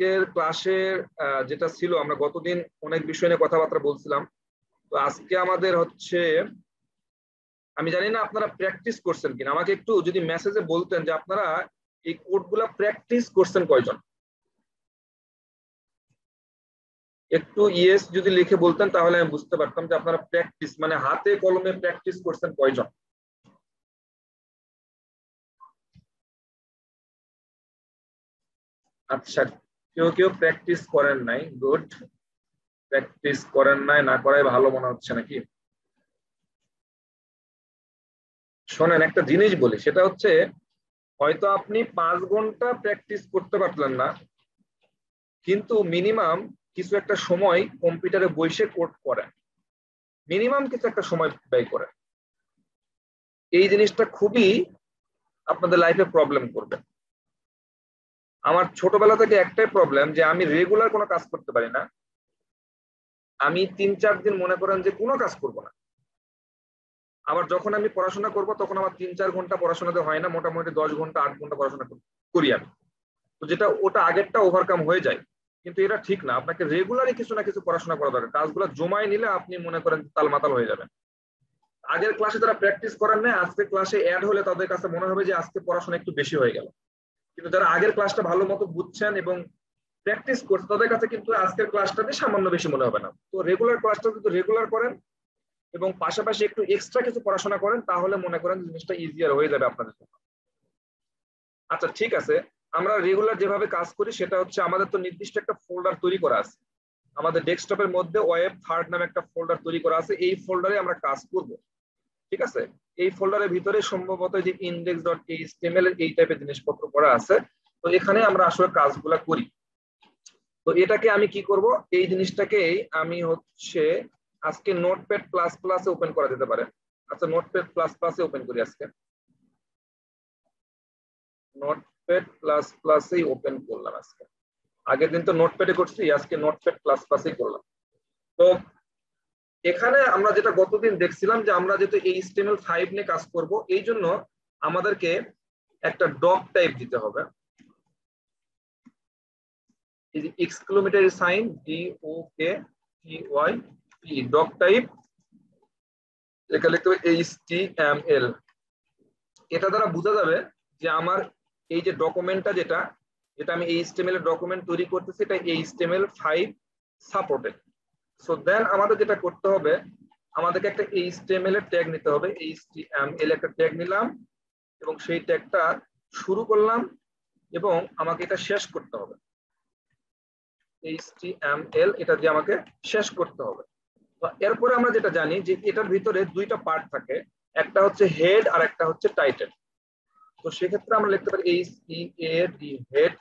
আজকের ক্লাসের যেটা ছিল, আমরা গতদিন অনেক বিষয় নিয়ে কথাবার্তা বলছিলাম। তো আজকে আমাদের হচ্ছে, আমি জানি না আপনারা প্র্যাকটিস করছেন কিনা, আমাকে একটু যদি মেসেজে বলতেন যে আপনারা এই কোডগুলা প্র্যাকটিস করছেন কয়জন। একটু ইয়েস যদি লিখে বলতেন তাহলে আমি বুঝতে পারতাম যে আপনারা প্র্যাকটিস মানে হাতে কলমে প্র্যাকটিস করছেন কয়জন। আচ্ছা, কেউ কেউ প্র্যাকটিস করেন নাই, গুড। প্র্যাকটিস করেন নাই, না করাই ভালো মনে হচ্ছে নাকি। শোনেন, একটা জিনিস বলি, সেটা হচ্ছে হয়তো আপনি 5 ঘন্টা প্র্যাকটিস করতে পারলেন না, কিন্তু মিনিমাম কিছু একটা সময় কম্পিউটারে বসে কোড করেন, মিনিমাম কিছু একটা সময় ব্যয় করেন। এই জিনিসটা খুবই আপনাদের লাইফে প্রবলেম করবে। আমার ছোটবেলা থেকে একটাই প্রবলেম যে আমি রেগুলার কোনো কাজ করতে পারি না। আমি 3-4 দিন মনে করেন যে কোনো কাজ করব না, আবার যখন আমি পড়াশোনা করব তখন আমার 3-4 ঘন্টা পড়াশোনাতে হয় না, মোটামুটি 10 ঘন্টা 8 ঘন্টা পড়াশোনা করি আমি। তো যেটা ওটা আগেরটা ওভারকাম হয়ে যায়, কিন্তু এটা ঠিক না। আপনাকে রেগুলারই কিছু না কিছু পড়াশোনা করা দরকার। কাজগুলো জমায় নিলে আপনি মনে করেন তালমাতাল হয়ে যাবেন। আগের ক্লাসে যারা প্র্যাকটিস করেন না, আজকে ক্লাসে অ্যাড হলে তাদের কাছে মনে হবে যে আজকে পড়াশোনা একটু বেশি হয়ে গেল, কিন্তু যারা আগের ক্লাসটা ভালো মতো বুঝছেন এবং প্র্যাকটিস করছে তাদের কাছে কিন্তু আজকের ক্লাসটাতে সামান্য বেশি মনে হবে না। তো রেগুলার ক্লাসটা যদি রেগুলার করেন এবং পাশাপাশি একটু এক্সট্রা কিছু পড়াশোনা করেন তাহলে মনে করেন জিনিসটা ইজিয়ার হয়ে যাবে আপনাদের জন্য। আচ্ছা ঠিক আছে, আমরা রেগুলার যেভাবে কাজ করি সেটা হচ্ছে আমাদের তো নির্দিষ্ট একটা ফোল্ডার তৈরি করা আছে, আমাদের ডেস্কটপের মধ্যে ওয়েব থার্ড নামে একটা ফোল্ডার তৈরি করা আছে। এই ফোল্ডারে আমরা কাজ করব, ঠিক আছে। এই ফোল্ডারের ভিতরে সম্ভবত যে index.html এর এই টাইপের জিনিসপত্র করা আছে। তো এখানে আমরা আসলে কাজগুলো করি। তো এটাকে আমি কি করব, এই জিনিসটাকে আমি হচ্ছে আজকে নোটপ্যাড প্লাস প্লাসে ওপেন করা যেতে পারে। আচ্ছা, নোটপ্যাড প্লাস প্লাসে ওপেন করি আজকে। নোটপ্যাড প্লাস প্লাসেই ওপেন করলাম আজকে। আগের দিন তো নোটপ্যাডে করছি, আজকে নোটপ্যাড প্লাস প্লাসেই করলাম। তো এখানে আমরা যেটা গতদিন দেখছিলাম যে আমরা যেহেতু HTML5 নিয়ে কাজ করব, এই জন্য আমাদেরকে একটা ডক টাইপ দিতে হবে। এই যে exclamatory sign DOKTYP, doctype. এটা লিখতে হবে HTML। এটা দ্বারা বোঝা যাবে যে আমার এই যে ডকুমেন্টটা যেটা আমি HTML এর ডকুমেন্ট তৈরি করতেছি এটা HTML5 সাপোর্টেড। সো দেন আমাদের যেটা করতে হবে, আমাদেরকে একটা HTML এর ট্যাগ নিতে হবে। HTML একটা ট্যাগ নিলাম এবং সেই ট্যাগটা শুরু করলাম এবং আমাকে এটা শেষ করতে হবে। HTML এটা দিয়ে আমাকে শেষ করতে হবে। তো এরপরে আমরা যেটা জানি যে এটার ভিতরে দুইটা পার্ট থাকে, একটা হচ্ছে হেড আর একটা হচ্ছে টাইটেল। তো সেক্ষেত্রে আমরা লিখতে পারি HEAD, হেড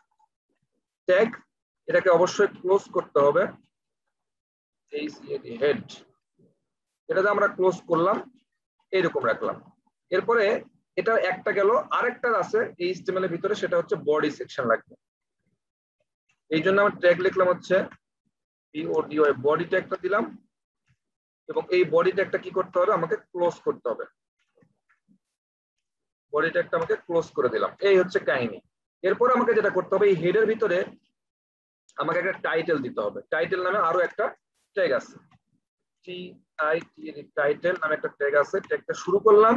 ট্যাগ। এটাকে অবশ্যই ক্লোজ করতে হবে, HEAD হেড। এটা আমরা ক্লোজ করলাম, এইরকম রাখলাম। এরপরে এটা একটা গেল, আরেকটা আছে HTML এর ভিতরে, সেটা হচ্ছে বডি সেকশন লাগবে। এই জন্য আমরা ট্যাগ লিখলাম হচ্ছে BODY, বডি ট্যাগটা দিলাম এবং এই বডি ট্যাগটা কি করতে হবে, আমাকে ক্লোজ করতে হবে। বডি ট্যাগটা আমাকে ক্লোজ করে দিলাম। এই হচ্ছে কাহিনী। এরপর আমাকে যেটা করতে হবে, এই হেডের ভিতরে আমাকে একটা টাইটেল দিতে হবে। টাইটেল নামে আরো একটা ট্যাগ আছে, টাইটেল নামে একটা ট্যাগ আছে। ট্যাগটা শুরু করলাম,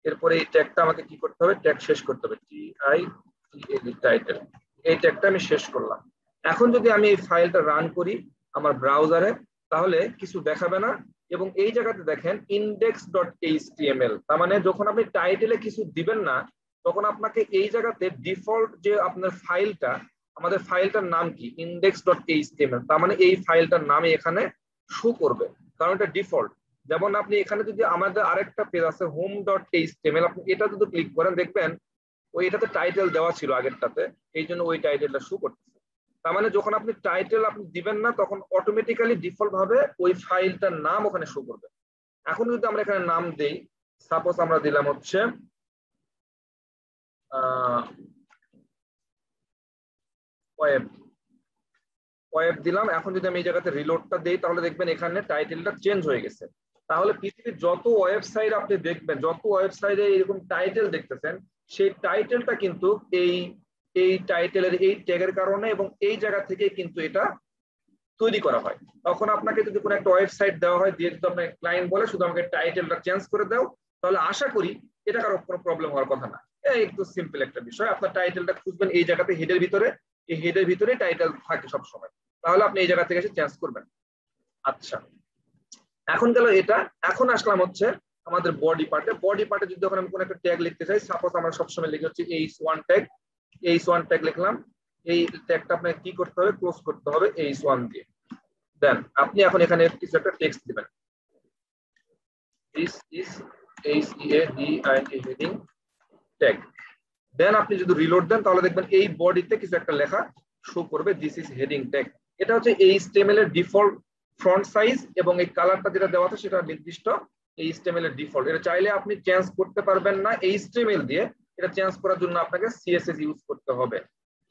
এরপরে এই ট্যাগটা আমাকে কি করতে হবে, ট্যাগ শেষ করতে হবে, টাইটেল। এই ট্যাগটা আমি শেষ করলাম। এখন যদি আমি এই ফাইলটা রান করি আমার ব্রাউজারে, তাহলে কিছু দেখাবে না। এবং এই জায়গাতে দেখেন index.html, তার মানে যখন আপনি টাইটেলে কিছু দিবেন না তখন আপনাকে এই জায়গাতে ডিফল্ট যে আপনার ফাইলটা, আমাদের ফাইলটার নাম কি index.html, তার মানে এই ফাইলটার নামে এখানে শো করবে, কারণ এটা ডিফল্ট। যেমন আপনি এখানে যদি আমাদের আরেকটা পেজ আছে home.html, আপনি এটা যদি ক্লিক করেন দেখবেন ওই এটাতে টাইটেল দেওয়া ছিল আগেরটাতে, এই জন্য ওই টাইটেলটা শো করতেছে। তার মানে যখন আপনি টাইটেল আপনি দিবেন না তখন অটোমেটিক্যালি ডিফল্ট ভাবে ওই ফাইলটার নাম ওখানে শো করবে। এখন যদি আমরা এখানে নাম দেই, সাপোজ আমরা দিলাম হচ্ছে ওয়েব দিলাম। এখন যদি আমি এই জায়গাতে রিলোডটা দেই তাহলে দেখবেন এখানে টাইটেলটা চেঞ্জ হয়ে গেছে। তাহলে পৃথিবীর যত ওয়েবসাইট আপনি দেখবেন, যত ওয়েবসাইটে এরকম টাইটেল দেখতেছেন, সেই টাইটেলটা কিন্তু এই এই টাইটেলের এই ট্যাগের কারণে এবং এই জায়গা থেকে কিন্তু এটা তৈরি করা হয়। তখন আপনাকে যদি কোনো একটা ওয়েবসাইট দেওয়া হয়, দিয়ে যদি আপনার ক্লায়েন্ট বলে শুধু আমাকে টাইটেলটা চেঞ্জ করে দাও, তাহলে আশা করি এটা কারো কোনো প্রবলেম হওয়ার কথা না। একটু সিম্পল একটা বিষয়, আপনার টাইটেলটা খুঁজবেন এই জায়গাতে হেডের ভিতরে, এই হেডের ভিতরে টাইটেল থাকে সব সময়, তাহলে আপনি এই জায়গা থেকে এসে চেঞ্জ করবেন। আচ্ছা, এখন গেল এটা। এখন আসলাম হচ্ছে আমাদের বডি পার্টে। বডি পার্টে যদি যখন আমি কোনো একটা ট্যাগ লিখতে চাই, সাপোজ আমরা সবসময় লিখে হচ্ছে h1 ট্যাগ, h1 ট্যাগ লিখলাম। এই ট্যাগটা আপনাকে কি করতে হবে, ক্লোজ করতে হবে h1 দিয়ে। দেন আপনি এখন এখানে কিছু একটা টেক্সট দিবেন, this is heading tag। দেন আপনি যদি রিলোড দেন তাহলে দেখবেন এই বডিতে কিছু একটা লেখা শো করবে, this is heading tag। এটা হচ্ছে HTML এর ডিফল্ট ফন্ট সাইজ এবং এই কালারটা যেটা দেওয়া আছে সেটা নির্দিষ্ট HTML এর ডিফল্ট। এটা চাইলে আপনি চেঞ্জ করতে পারবেন না HTML দিয়ে, এটা চেঞ্জ করার জন্য আপনাকে CSS ইউজ করতে হবে।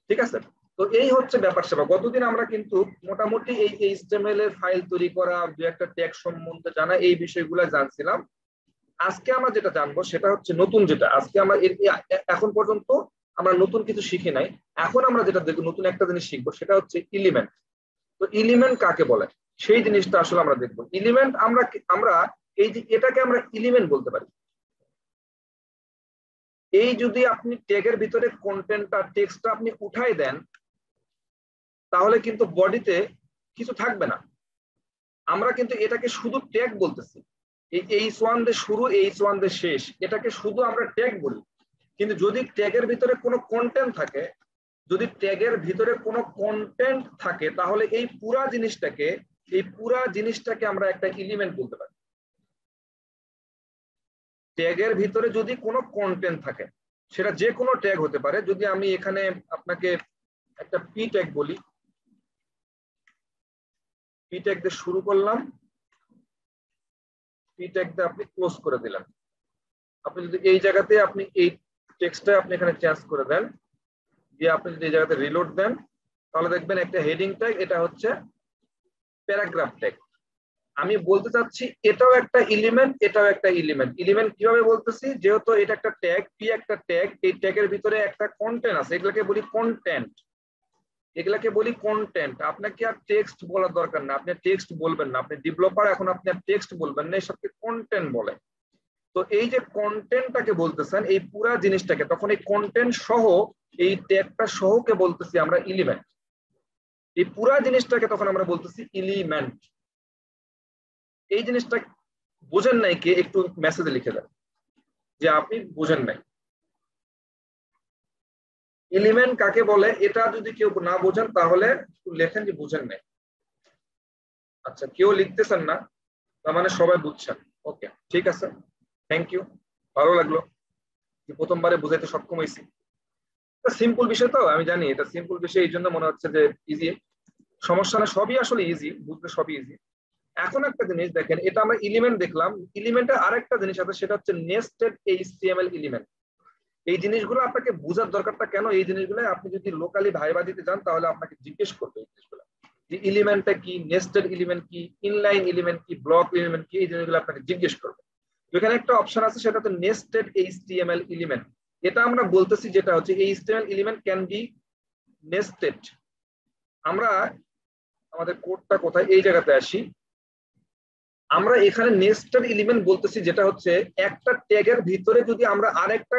ঠিক আছে, তো এই হচ্ছে ব্যাপার সেবা। গতদিন আমরা কিন্তু মোটামুটি এই HTML এর ফাইল তৈরি করা, দু একটা ট্যাগ সম্বন্ধে জানা, এই বিষয়গুলো জানছিলাম। আজকে আমরা যেটা জানবো সেটা হচ্ছে নতুন, যেটা আজকে আমরা এখন পর্যন্ত আমরা নতুন কিছু শিখি নাই। এখন আমরা যেটা দেখব, নতুন একটা জিনিস শিখবো, সেটা হচ্ছে এলিমেন্ট। তো এলিমেন্ট কাকে বলে সেই জিনিসটা আসলে আমরা দেখবো। এলিমেন্ট আমরা এই যে এটাকে আমরা এলিমেন্ট বলতে পারি। এই যদি আপনি ট্যাগের ভিতরে কন্টেন্টটা, টেক্সটটা আপনি উঠাই দেন, তাহলে কিন্তু বডিতে কিছু থাকবে না। আমরা কিন্তু এটাকে শুধু ট্যাগ বলতেছি, এই h1 দিয়ে শুরু, h1 দিয়ে শেষ, এটাকে শুধু আমরা ট্যাগ বলি। কিন্তু যদি ট্যাগের ভিতরে কোনো কন্টেন্ট থাকে, যদি ট্যাগের ভিতরে কোনো কন্টেন্ট থাকে, তাহলে এই পুরা জিনিসটাকে আমরা একটা এলিমেন্ট বলতে পারি। ট্যাগের ভিতরে যদি কোনো কন্টেন্ট থাকে, সেটা যে কোনো ট্যাগ হতে পারে। যদি আমি এখানে আপনাকে একটা পি ট্যাগ বলি, পি ট্যাগ দিয়ে শুরু করলাম, পি ট্যাগ দিয়ে আপনি ক্লোজ করে দিলেন। আপনি যদি এই জায়গাতে আপনি এই টেক্সটটা আপনি এখানে চেঞ্জ করে দেন, দিয়ে আপনি যদি এই জায়গাতে রিলোড দেন, তাহলে দেখবেন একটা হেডিং ট্যাগ, এটা হচ্ছে প্যারাগ্রাফ ট্যাগ। আমি বলতে চাচ্ছি এটাও একটা এলিমেন্ট, এটাও একটা এলিমেন্ট। এলিমেন্ট কিভাবে বলতেছি, যেহেতু এটা একটা ট্যাগ, পি একটা ট্যাগ, এই ট্যাগের ভিতরে একটা কন্টেন্ট আছে, এগুলোকে বলি কন্টেন্ট। এগুলাকে বলি কন্টেন্ট। আপনাকে আর টেক্সট বলার দরকার না, আপনি টেক্সট বলবেন না, আপনি ডেভেলপার, এখন আপনি আর টেক্সট বলবেন না, এসবকে কন্টেন্ট বলে। তো এই যে কন্টেন্টটাকে বলতেছেন, এই পুরা জিনিসটাকে, তখন এই কন্টেন্ট সহ, এই ট্যাগটা সহকে বলতেছি আমরা এলিমেন্ট। এই পুরা জিনিসটাকে তখন আমরা বলতেছি এলিমেন্ট। এই জিনিসটা বোঝেন নাই কে, একটু মেসেজে লিখে দেন যে আপনি বোঝেন নাই এলিমেন্ট কাকে বলে। এটা যদি কেউ না বোঝেন তাহলে লেখেন যে বুঝেন নাই। আচ্ছা, কেউ লিখতেছেন না, তার মানে সবাই বুঝছেন। ওকে, ঠিক আছে, থ্যাংক ইউ, ভালো লাগলো যে প্রথমবারে বুঝাইতে সক্ষম হয়েছি। সিম্পল বিষয় তো, আমি জানি এটা সিম্পল বিষয়, এই জন্য মনে হচ্ছে যে ইজি। সমস্যা না, সবই আসলে ইজি, বুঝতে সবই ইজি। এখন একটা জিনিস দেখেন, এটা আমরা এলিমেন্ট দেখলাম, এলিমেন্টের আরেকটা জিনিস আছে, সেটা হচ্ছে নেস্টেড HTML এলিমেন্ট। এই জিনিসগুলো আপনাকে বোঝার দরকারটা কেন, এই জিনিসগুলো আপনি যদি লোকালি ভাইবা দিতে যান তাহলে আপনাকে জিজ্ঞেস করবে এই জিনিসগুলো, যে এলিমেন্টটা কি, নেস্টেড এলিমেন্ট কি, ইনলাইন এলিমেন্ট কি, ব্লক এলিমেন্ট কি, এই জিনিসগুলো আপনাকে জিজ্ঞেস করবে। এখানে একটা অপশন আছে, সেটা হচ্ছে নেস্টেড HTML এলিমেন্ট। এটা আমরা বলতেছি যেটা হচ্ছে HTML element can be nested. আমরা আমাদের কোডটা কোথায়, এই জায়গাতে আসি। আমরা এখানে নেস্টেড এলিমেন্ট বলতেছি যেটা হচ্ছে একটা ট্যাগের ভিতরে যদি আমরা আরেকটা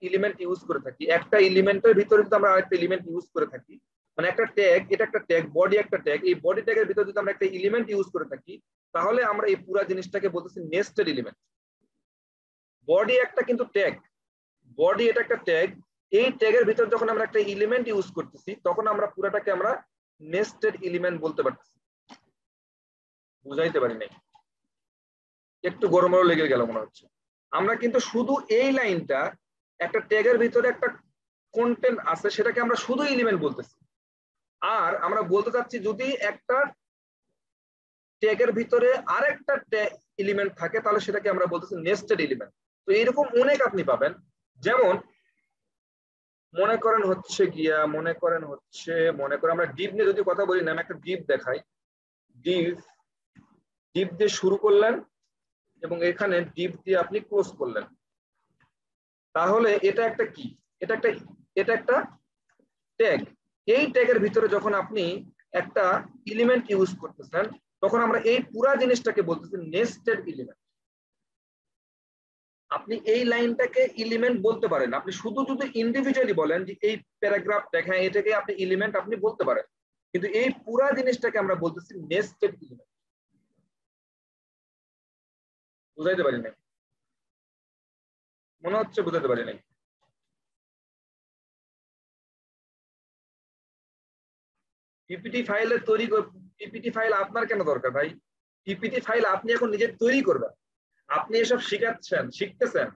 এলিমেন্ট ইউজ করে থাকি, একটা এলিমেন্টের ভিতরে যদি আমরা আরেকটা এলিমেন্ট ইউজ করে থাকি, মানে একটা ট্যাগ, এটা একটা ট্যাগ, বডি একটা ট্যাগ, এই বডি ট্যাগের ভিতরে যদি আমরা একটা এলিমেন্ট ইউজ করে থাকি, তাহলে আমরা এই পুরো জিনিসটাকে বলতেছি নেস্টেড এলিমেন্ট। বডি একটা কিন্তু ট্যাগ, বডি এটা একটা ট্যাগ, এই ট্যাগের ভিতরে যখন আমরা একটা এলিমেন্ট ইউজ করতেছি, তখন আমরা পুরোটাকে আমরা নেস্টেড এলিমেন্ট বলতে পারতেছি। বুঝাইতে পারি নাই, একটু গরমও লেগে গেল মনে হচ্ছে। আমরা কিন্তু শুধু এই লাইনটা, একটা ট্যাগের ভিতরে একটা কন্টেন্ট আছে, সেটাকে আমরা শুধু এলিমেন্ট বলতেছি। আর আমরা বলতে চাচ্ছি যদি একটা ট্যাগের ভিতরে আরেকটা এলিমেন্ট থাকে, তাহলে সেটাকে আমরা বলতেছি নেস্টেড এলিমেন্ট। তো এরকম অনেক আপনি পাবেন। যেমন মনে করেন আমরা ডিপ নিয়ে যদি কথা বলি না, আমি একটা ডিপ দেখাই। ডিপ দিয়ে শুরু করলেন এবং এখানে ডিপ দিয়ে আপনি ক্লোজ করলেন, তাহলে এটা একটা কি, এটা একটা ট্যাগ, এই ট্যাগের ভিতরে যখন আপনি একটা এলিমেন্ট ইউজ করতেছেন তখন আমরা এই পুরা জিনিসটাকে বলতেছি নেস্টেড এলিমেন্ট। আপনি এই লাইনটাকে এলিমেন্ট বলতে পারেন, আপনি শুধু যদি ইন্ডিভিজুয়ালি বলেন যে এই প্যারাগ্রাফ দেখা এটাকে আপনি এলিমেন্ট আপনি বলতে পারেন, কিন্তু এই পুরা জিনিসটাকে আমরা বলতেছি নেস্টেড এলিমেন্ট। বুঝাইতে পারি নাই? মনে হচ্ছে বুঝাতে পারি নাই। পিপিটি ফাইলে তৈরি, পিপিটি ফাইল আপনার কেন দরকার ভাই? পিপিটি ফাইল আপনি এখন নিজে তৈরি করবেন। আপনি এসব শিখতেছেন,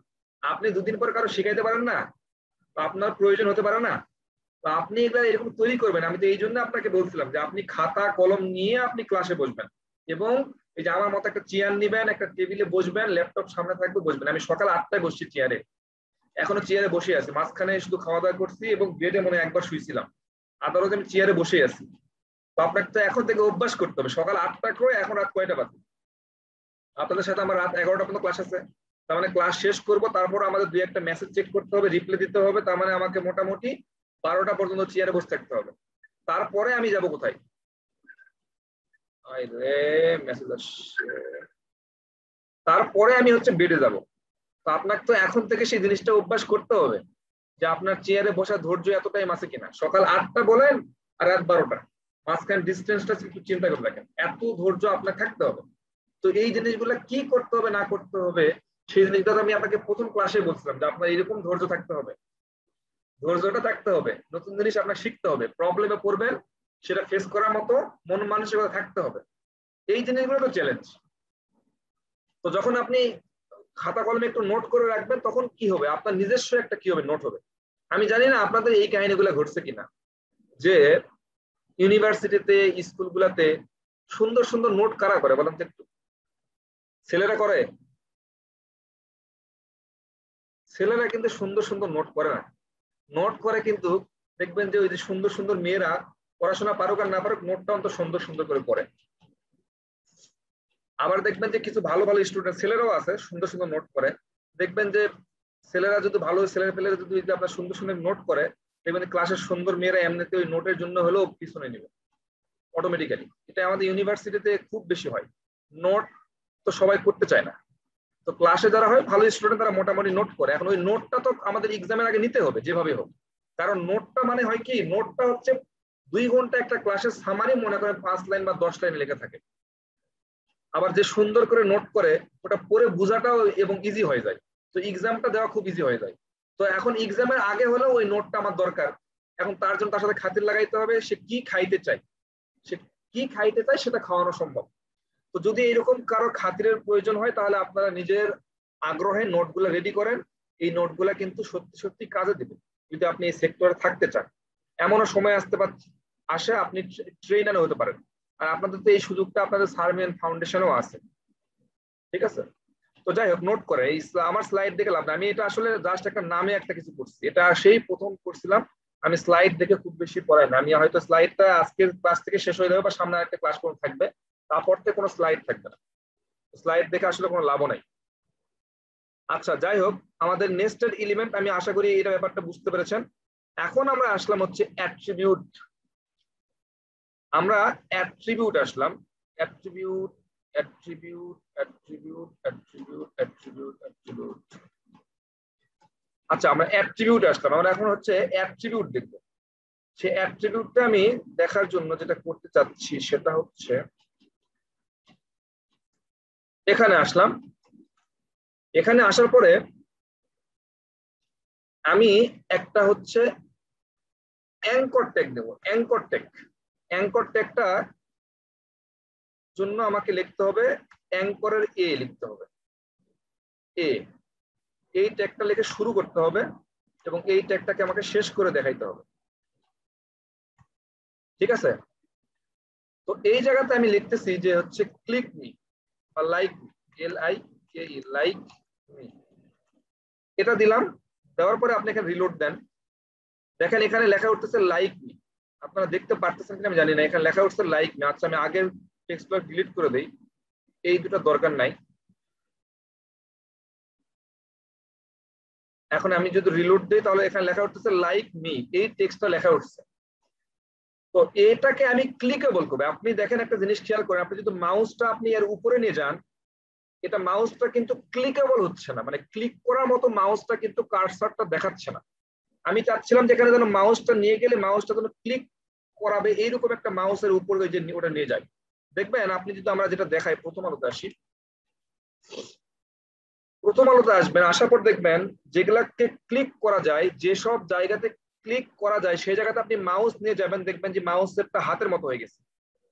আপনি দুদিন পর কারো শিখাইতে পারেন না, আপনার প্রয়োজন হতে পারে না, তো আপনি এগুলা এরকম তৈরি করবেন। আমি তো এই জন্য আপনাকে বলছিলাম যে আপনি খাতা কলম নিয়ে আপনি ক্লাসে বসবেন, এবং এই যে আমার মতো একটা চেয়ার নিবেন, একটা টেবিলে বসবেন, ল্যাপটপ সামনে থাকবে, বসবেন। আমি সকাল 8টায় বসছি চেয়ারে, এখনো চেয়ারে বসে আছি, মাঝখানে শুধু খাওয়া দাওয়া করছি এবং বেডে মনে একবার শুয়েছিলাম, আদারওয়াইজ আমি চেয়ারে বসে আছি। তো আপনাকে তো এখন থেকে অভ্যাস করতে হবে, সকাল 8টা করে এখন রাত কয়টা বাজে? আপনাদের সাথে আমার রাত 11টা পর্যন্ত ক্লাস আছে, তার মানে ক্লাস শেষ করব, তারপর আমাদের 2-1টা মেসেজ চেক করতে হবে, রিপ্লাই দিতে হবে, তার মানে আমাকে মোটামুটি 12টা পর্যন্ত চেয়ারে বসে থাকতে হবে। তারপরে আমি যাব কোথায়? মেসেজ আসছে, তারপরে আমি হচ্ছে বেডে যাব। তো আপনাকে তো এখন থেকে সেই জিনিসটা অভ্যাস করতে হবে যে আপনার চেয়ারে বসার ধৈর্য এত টাইম আছে কিনা। সকাল 8টা বলেন আর রাত 12টা, মাঝখানে ডিস্টেন্সটা একটু চিন্তা করে দেখেন, এত ধৈর্য আপনার থাকতে হবে। তো এই জিনিসগুলো কি করতে হবে না করতে হবে সেই জিনিসটা আমি আপনাকে প্রথম ক্লাসে বলছিলাম যে আপনার এরকম ধৈর্য থাকতে হবে, ধৈর্যটা থাকতে হবে, নতুন জিনিস আপনার শিখতে হবে, প্রবলেমে পড়বেন সেটা ফেস করার মতো মন মানসিকতা থাকতে হবে। এই জিনিসগুলো তো চ্যালেঞ্জ। তো যখন আপনি খাতা কলমে একটু নোট করে রাখবেন তখন কি হবে, আপনার নিজস্ব একটা কি হবে, নোট হবে। আমি জানি না আপনাদের এই কাহিনীগুলো ঘটছে কিনা, যে ইউনিভার্সিটিতে স্কুলগুলোতে সুন্দর সুন্দর নোট কারা করে বলেন তো একটু? ছেলেরা করে? ছেলেরা কিন্তু সুন্দর সুন্দর নোট করে না, নোট করে কিন্তু দেখবেন যে ওই যে সুন্দর সুন্দর মেয়েরা পড়াশোনা পারুক আর না পারুক নোটটা অন্তত সুন্দর সুন্দর করে পড়ে। আবার দেখবেন যে কিছু ভালো ভালো স্টুডেন্ট ছেলেরাও আছে সুন্দর সুন্দর নোট করে, দেখবেন যে ছেলেরা যদি ভালো ছেলেরা যদি আপনার সুন্দর সুন্দর নোট করে, দেখবেন ক্লাসের সুন্দর মেয়েরা এমনিতে ওই নোটের জন্য হলেও পিছনে নেবে অটোমেটিক্যালি। এটা আমাদের ইউনিভার্সিটিতে খুব বেশি হয়। নোট তো সবাই করতে চায় না, তো ক্লাসে যারা হয় ভালো স্টুডেন্ট তারা মোটামুটি নোট করে। এখন ওই নোটটা তো আমাদের এক্সামের আগে নিতে হবে যেভাবে হোক, কারণ নোটটা মানে হয় কি, নোটটা হচ্ছে 2 ঘন্টা একটা ক্লাসের সামারি মনে করেন 5 লাইন বা 10 লাইন লেখা থাকে। আবার যে সুন্দর করে নোট করে ওটা পড়ে বোঝাটাও এবং ইজি হয়ে যায়, তো এক্সামটা দেওয়া খুব ইজি হয়ে যায়। তো এখন এক্সামের আগে হলেও ওই নোটটা আমার দরকার। এখন তার জন্য তার সাথে খাতির লাগাইতে হবে, সে কি খাইতে চায়, সে কি খাইতে চায় সেটা খাওয়ানো সম্ভব। তো যদি এরকম কারো খাতিরের প্রয়োজন হয় তাহলে আপনারা নিজের আগ্রহে নোটগুলো রেডি করেন। এই নোটগুলা কিন্তু সত্যি সত্যি কাজে দিবে যদি আপনি এই সেক্টরে থাকতে চান। এমনও সময় আসে আপনি ট্রেনার হতে পারেন, আর আপনাদের তো এই সুযোগটা আপনাদের সার্মিয়ান ফাউন্ডেশনও আছে, ঠিক আছে? তো যাই হোক, নোট করে এই আমার স্লাইড দেখে লাভ না, আমি এটা আসলে জাস্ট একটা নামে একটা কিছু করছি, এটা সেই প্রথম করছিলাম। আমি স্লাইড দেখে খুব বেশি পড়াই না, আমি হয়তো স্লাইডটা আজকের ক্লাস থেকে শেষ হয়ে যাবে বা সামনে একটা ক্লাস কোনো থাকবে, তারপর থেকে কোনো স্লাইড থাকবে না, স্লাইড দেখে আসলে কোনো লাভও নাই। আচ্ছা যাই হোক, আমাদের নেস্টেড এলিমেন্ট আমি আশা করি এটা ব্যাপারটা বুঝতে পেরেছেন। এখন আমরা আসলাম হচ্ছে অ্যাট্রিবিউট। আমরা অ্যাট্রিবিউট আসলাম, attribute attribute attribute attribute attribute attribute. আচ্ছা আমরা অ্যাট্রিবিউট আসলাম, আমরা এখন হচ্ছে অ্যাট্রিবিউট দেখব। সেই অ্যাট্রিবিউটটা আমি দেখার জন্য যেটা করতে চাচ্ছি সেটা হচ্ছে এখানে আসলাম। এখানে আসার পরে আমি একটা হচ্ছে অ্যাঙ্কর ট্যাগ দেব। অ্যাঙ্কর ট্যাগটা জন্য আমাকে লিখতে হবে অ্যাঙ্করের এ লিখতে হবে, এ। এই ট্যাগটা লিখে শুরু করতে হবে এবং এই ট্যাগটাকে আমাকে শেষ করে দেখাইতে হবে, ঠিক আছে? তো এই জায়গাতে আমি লিখতেছি যে হচ্ছে ক্লিক মি বা like me, LIKE, like me. এটা দিলাম, দেওয়ার পরে আপনি এখানে রিলোড দেন, দেখেন এখানে লেখা উঠতেছে লাইক মি। আপনারা দেখতে পারতেছেন কিনা আমি জানি না, এখানে লেখা উঠছে লাইক মি। আচ্ছা আমি আগের টেক্সটটা ডিলিট করে দেই, এই দুটো দরকার নাই। এখন আমি যদি রিলোড দিই তাহলে এখানে লেখা উঠতেছে লাইক মি, এই টেক্সটটা লেখা উঠছে। তো এটাকে আমি ক্লিকেবল করবো। আপনি দেখেন একটা জিনিস খেয়াল করেন, আপনি যদি মাউসটা আপনি এর উপরে নিয়ে যান, এটা মাউসটা কিন্তু ক্লিকেবল হচ্ছে না, মানে ক্লিক করার মতো মাউসটা কিন্তু কার্সারটা দেখাচ্ছে না। আমি চাচ্ছিলাম যেখানে যেন মাউসটা নিয়ে গেলে মাউসটা যেন ক্লিক করাবে এইরকম একটা মাউসের উপরে যে ওটা নিয়ে যায়। দেখবেন আপনি যদি আমরা যেটা দেখাই, প্রথম আলোতে আসি, প্রথম আলোতে আসবেন, আসার পর দেখবেন যেগুলাকে ক্লিক করা যায়, যেসব জায়গাতে ক্লিক করা যায় সেই জায়গাতে আপনি মাউস নিয়ে যাবেন, দেখবেন যে মাউসেরটা হাতের মতো হয়ে গেছে।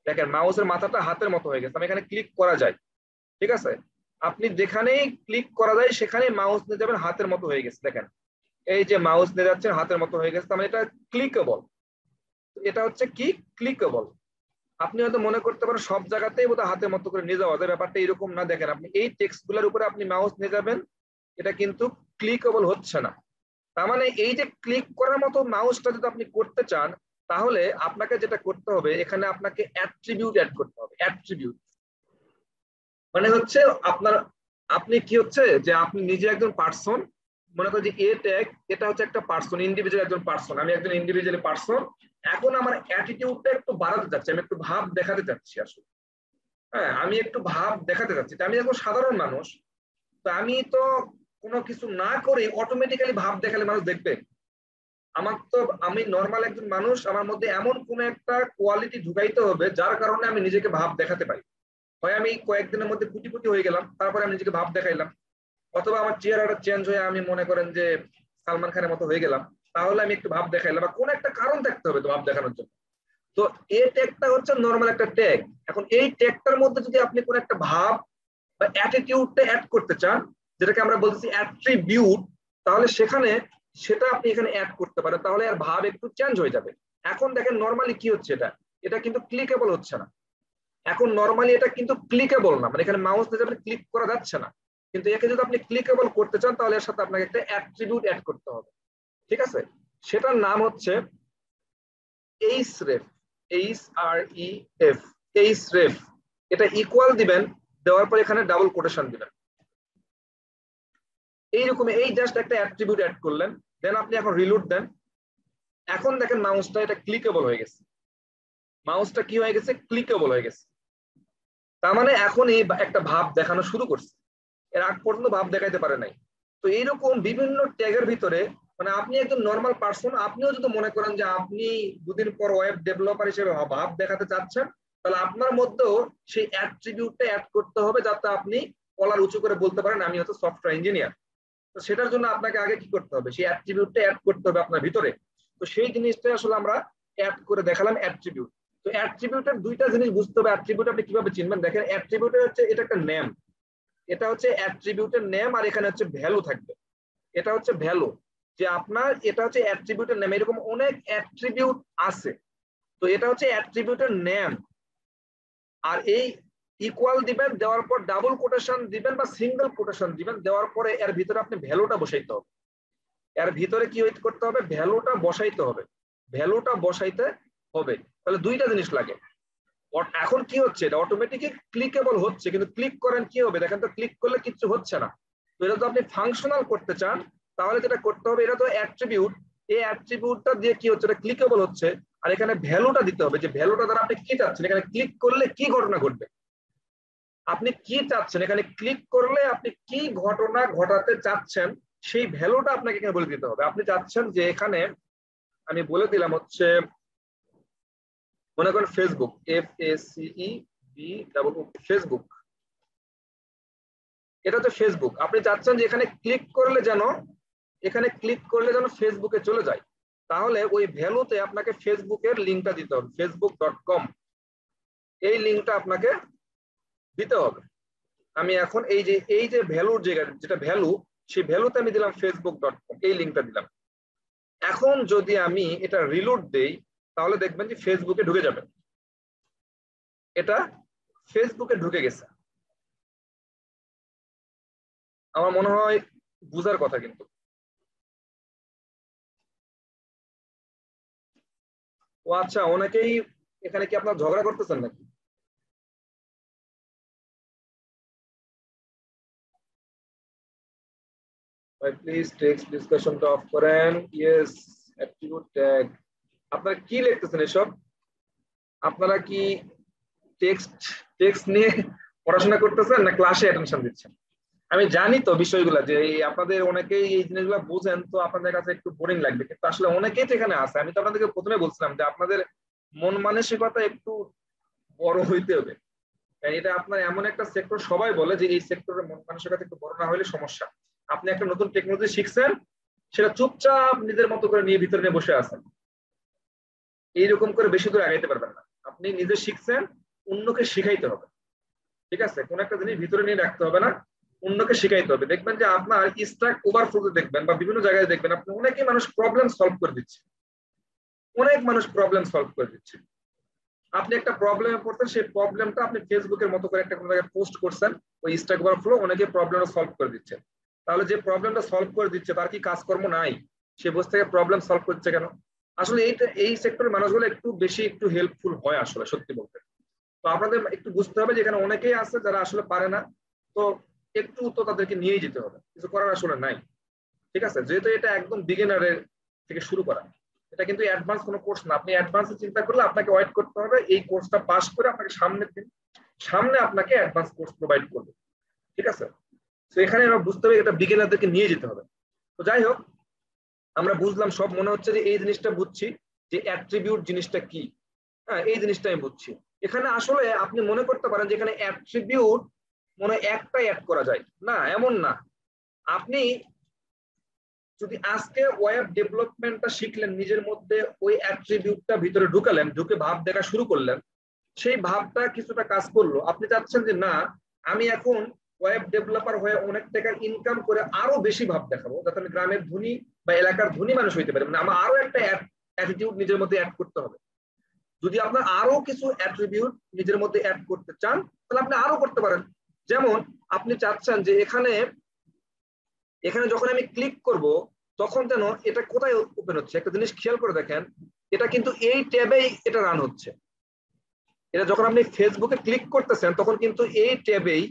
দেখেন মাউসের মাথাটা হাতের মতো হয়ে গেছে, আমি এখানে ক্লিক করা যায়, ঠিক আছে। আপনি যেখানেই ক্লিক করা যায় সেখানেই মাউস নিয়ে যাবেন, হাতের মতো হয়ে গেছে। দেখেন এই যে মাউস নিয়ে যাচ্ছেন হাতের মতো হয়ে গেছে, মানে এটা ক্লিকেবল। এটা হচ্ছে কি ক্লিকেবল। আপনি হয়তো মনে করতে পারেন সব জায়গাতেই বোধহয় হাতের মতো করে নিয়ে যাওয়া যায়, ব্যাপারটা এরকম না। দেখেন আপনি এই টেক্সট গুলোর উপরে আপনি মাউস নিয়ে যাবেন, এটা কিন্তু ক্লিকেবল হচ্ছে না। তার মানে এই যে ক্লিক করার মতো মাউসটা যদি আপনি করতে চান, তাহলে আপনাকে যেটা করতে হবে, এখানে আপনাকে অ্যাট্রিবিউট অ্যাড করতে হবে। অ্যাট্রিবিউট মানে হচ্ছে আপনার, আপনি কি হচ্ছে যে আপনি নিজে একজন পার্সন, মনে করেন যে এ ট্যাগ, এটা হচ্ছে একটা পার্সন, ইন্ডিভিজুয়াল একজন পার্সন, আমি একজন ইন্ডিভিজুয়াল পার্সন। এখন আমার অ্যাটিটিউডটা একটু বাড়াতে চাচ্ছি, আমি একটু ভাব দেখাতে চাচ্ছি আসলে। হ্যাঁ, আমি একটু ভাব দেখাতে চাচ্ছি, আমি একজন সাধারণ মানুষ। তো আমি তো কোনো কিছু না করে অটোমেটিক্যালি ভাব দেখালে মানুষ দেখবে? আমার তো, আমি নর্মাল একজন মানুষ, আমার মধ্যে এমন কোন একটা কোয়ালিটি ঢুকাইতে হবে যার কারণে আমি নিজেকে ভাব দেখাতে পারি। হয় আমি কয়েকদিনের মধ্যে কুটি হয়ে গেলাম, তারপরে আমি নিজেকে ভাব দেখাইলাম, অথবা আমার চেহারাটা চেঞ্জ হয়ে আমি মনে করেন যে সালমান খানের মতো হয়ে গেলাম, তাহলে আমি একটু ভাব দেখাইলাম, বা কোন একটা কারণ থাকতে হবে তো ভাব দেখানোর জন্য। তো এই ট্যাগটা হচ্ছে নর্মাল একটা ট্যাগ। এখন এই ট্যাগটার মধ্যে যদি আপনি কোন একটা ভাব বা অ্যাটিটিউডটা অ্যাড করতে চান, যেটাকে আমরা বলছি অ্যাট্রিবিউট, তাহলে সেখানে সেটা আপনি এখানে অ্যাড করতে পারেন, তাহলে আর ভাব একটু চেঞ্জ হয়ে যাবে। এখন দেখেন নর্মালি কি হচ্ছে, এটা এটা কিন্তু ক্লিকেবল হচ্ছে না। এখন নর্মালি এটা কিন্তু ক্লিকেবল না, মানে এখানে মাউস দিয়ে আপনি ক্লিক করা যাচ্ছে না। কিন্তু একে যদি আপনি ক্লিকেবল করতে চান, তাহলে এর সাথে আপনাকে একটা অ্যাট্রিবিউট অ্যাড করতে হবে, ঠিক আছে। সেটার নাম হচ্ছে এইচরেফ, HREF, এইচরেফ। এটা ইকুয়াল দিবেন, দেওয়ার পর এখানে ডাবল কোটেশন দিবেন, এইরকম। এই জাস্ট একটা অ্যাট্রিবিউট অ্যাড করলেন, দেন আপনি এখন রিলোড দেন। এখন দেখেন মাউসটা এটা ক্লিকেবল হয়ে গেছে, মাউসটা কি হয়ে গেছে, ক্লিকেবল হয়ে গেছে। তার মানে এখন এই একটা ভাব দেখানো শুরু করছে, এর আগ পর্যন্ত ভাব দেখাইতে পারে নাই। তো এইরকম বিভিন্ন ট্যাগের ভিতরে, মানে আপনি একজন নর্মাল পার্সন, আপনিও যদি মনে করেন যে আপনি দুদিন পর ওয়েব ডেভেলপার হিসেবে ভাব দেখাতে চাচ্ছেন, তাহলে আপনার মধ্যেও সেই অ্যাট্রিবিউটটা অ্যাড করতে হবে, যাতে আপনি কলার উঁচু করে বলতে পারেন আমি হচ্ছে সফটওয়্যার ইঞ্জিনিয়ার। তো সেটার জন্য আপনাকে আগে কি করতে হবে, সেই অ্যাট্রিবিউটটা অ্যাড করতে হবে আপনার ভিতরে। তো সেই জিনিসটা আসলে আমরা অ্যাড করে দেখালাম, অ্যাট্রিবিউট। তো অ্যাট্রিবিউটের দুইটা জিনিস বুঝতে হবে, অ্যাট্রিবিউট আপনি কিভাবে চিনবেন। দেখেন অ্যাট্রিবিউটের হচ্ছে এটা একটা নেম, এটা হচ্ছে অ্যাট্রিবিউটের নেম, আর এখানে হচ্ছে ভ্যালু থাকবে, এটা হচ্ছে ভ্যালু। যে আপনার এটা হচ্ছে অ্যাট্রিবিউটের নেম, এরকম অনেক অ্যাট্রিবিউট আছে, তো এটা হচ্ছে অ্যাট্রিবিউটের নেম। আর এই ইকুয়াল দিবেন, দেওয়ার পর ডাবল কোটেশন দিবেন বা সিঙ্গেল কোটেশন দিবেন, দেওয়ার পরে এর ভিতরে আপনি ভ্যালুটা বসাইতে হবে। এর ভিতরে কি করতে হবে, ভ্যালুটা বসাইতে হবে, ভ্যালুটা বসাইতে হবে। তাহলে দুইটা জিনিস লাগে। এখন কি হচ্ছে, এটা অটোমেটিক ক্লিকেবল হচ্ছে, কিন্তু ক্লিক করেন কি হবে, দেখেন তো ক্লিক করলে কিছু হচ্ছে না। তো এটা তো আপনি ফাংশনাল করতে চান, তাহলে যেটা করতে হবে, এটা তো অ্যাট্রিবিউট, এই অ্যাট্রিবিউটটা দিয়ে কি হচ্ছে, এটা ক্লিকেবল হচ্ছে। আর এখানে ভ্যালুটা দিতে হবে, যে ভ্যালুটা দ্বারা আপনি কি চাচ্ছেন, এখানে ক্লিক করলে কি ঘটনা ঘটবে, আপনি কি চাচ্ছেন, এখানে ক্লিক করলে আপনি কি ঘটনা ঘটাতে চাচ্ছেন, সেই ভ্যালুটা আপনাকে এখানে বলে দিতে হবে। আপনি চাচ্ছেন যে এখানে, আমি বলে দিলাম হচ্ছে, মনে করেন ফেসবুক, FACEB, ফেসবুক, এটা হচ্ছে ফেসবুক। আপনি চাচ্ছেন যে এখানে ক্লিক করলে যেন, এখানে ক্লিক করলে যেন ফেসবুকে চলে যায়, তাহলে ওই ভ্যালুতে আপনাকে ফেসবুকের লিঙ্কটা দিতে হবে, facebook.com, এই লিঙ্কটা আপনাকে দিতে হবে। আমি এখন এই যে ভ্যালুর জায়গা, যেটা ভ্যালু, সেই ভ্যালুতে আমি দিলাম facebook.com, এই লিঙ্কটা দিলাম। এখন যদি আমি এটা রিলোড দেই, তাহলে দেখবেন যে ফেসবুকে ঢুকে যাবে, এটা ফেসবুকে ঢুকে গেছে। আমার মনে হয় বুঝার কথা কিন্তু। ও আচ্ছা, অনেকেই এখানে কি আপনার ঝগড়া করতেছেন নাকি? ভাই প্লিজ টেক্সট ডিসকাশনটা অফ করেন। ইয়েস, অ্যাট্রিবিউট ট্যাগ, আপনারা কি লিখতেছেন এসব? আপনারা কি টেক্সট টেক্সট নিয়ে পড়াশোনা করতেছেন না ক্লাসে অ্যাটেনশন দিচ্ছেন? আমি জানি তো বিষয়গুলো যে আপনাদের অনেকেই এই জিনিসগুলো বুঝেন, তো আপনাদের কাছে একটু বোরিং লাগবে, কিন্তু আসলে অনেকেই তো এখানে আছে। আমি তো আপনাদেরকে প্রথমে বলছিলাম যে আপনাদের মন মানসিকতা একটু বড় হইতে হবে। এটা আপনার এমন একটা সেক্টর, সবাই বলে যে এই সেক্টরের মন মানসিকতা একটু বড় না হলে সমস্যা। আপনি একটা নতুন টেকনোলজি শিখছেন, সেটা চুপচাপ নিজের মতো করে নিয়ে ভিতরে নিয়ে বসে আছেন, এইরকম করে বেশি দূর আগাইতে পারবেন না। আপনি নিজে শিখছেন, অন্যকে শিখাইতে হবে। ঠিক আছে, কোন একটা জিনিস ভিতরে নিয়ে রাখতে হবে না, অন্যকে শিখাইতে হবে। দেখবেন যে আপনার স্ট্যাক ওভারফ্লোতে দেখবেন বা বিভিন্ন জায়গায় দেখবেন আপনি অনেকেই মানুষ প্রবলেম সলভ করে দিচ্ছে, অনেক মানুষ প্রবলেম সলভ করে দিচ্ছে। আপনি একটা প্রবলেমে পড়তেন, সেই প্রবলেমটা আপনি ফেসবুকের মতো করে একটা কোনো জায়গায় পোস্ট করছেন, ওই স্ট্যাক ওভারফ্লো অনেকে প্রবলেমটা সলভ করে দিচ্ছে। তাহলে যে প্রবলেমটা সলভ করে দিচ্ছে তার কি কাজকর্ম নাই? সে বসে থেকে প্রবলেম সলভ করছে কেন? আসলে এই সেক্টরের মানুষগুলো একটু বেশি একটু হেল্পফুল হয় আসলে, সত্যি বলতে। তো আপনাদের একটু বুঝতে হবে যে এখানে অনেকেই আছে যারা আসলে পারে না, তো একটু তো তাদেরকে নিয়েই যেতে হবে, কিছু করার আসলে নাই। ঠিক আছে, যেহেতু এটা একদম বিগিনারের থেকে শুরু করা, এটা কিন্তু অ্যাডভান্স কোনো কোর্স না। আপনি অ্যাডভান্সে চিন্তা করলে আপনাকে ওয়েট করতে হবে, এই কোর্সটা পাস করে আপনাকে সামনে আপনাকে অ্যাডভান্স কোর্স প্রোভাইড করবে। ঠিক আছে, তো এখানে আমরা বুঝতে হবে এটা বিগিনারদেরকে নিয়ে যেতে হবে। তো যাই হোক, আমরা বুঝলাম সব, মনে হচ্ছে যে এই জিনিসটা বুঝছি যে অ্যাট্রিবিউট জিনিসটা কি। হ্যাঁ, এই জিনিসটা আমি বুঝছি। এখানে আসলে আপনি মনে করতে পারেন যে এখানে অ্যাট্রিবিউট মনে হয় একটাই অ্যাড করা যায়, না এমন না। আপনি যদি আজকে ওয়েব ডেভেলপমেন্টটা শিখলেন, নিজের মধ্যে ওই অ্যাট্রিবিউটটা ভিতরে ঢুকালেন, ঢুকে ভাব দেখা শুরু করলেন, সেই ভাবটা কিছুটা কাজ করলো, আপনি চাচ্ছেন যে না আমি এখন ওয়েব ডেভেলপার হয়ে অনেক টাকা ইনকাম করে আরো বেশি ভাব দেখাবো, যাতে আমি গ্রামের ধনী বা এলাকার ধনী মানুষ হইতে পারি, মানে আমার আরো একটা অ্যাটিটিউড নিজের মধ্যে অ্যাড করতে হবে। যদি আপনার আরো কিছু অ্যাট্রিবিউট নিজের মধ্যে অ্যাড করতে চান, তাহলে আপনি আরো করতে পারেন। যেমন আপনি চাচ্ছেন যে এখানে এখানে যখন আমি ক্লিক করব তখন যেন এটা কোথায় ওপেন হচ্ছে, একটা জিনিস খেয়াল করে দেখেন, এটা কিন্তু এই ট্যাবেই এটা রান হচ্ছে। এটা যখন আপনি ফেসবুকে ক্লিক করতেছেন তখন কিন্তু এই ট্যাবেই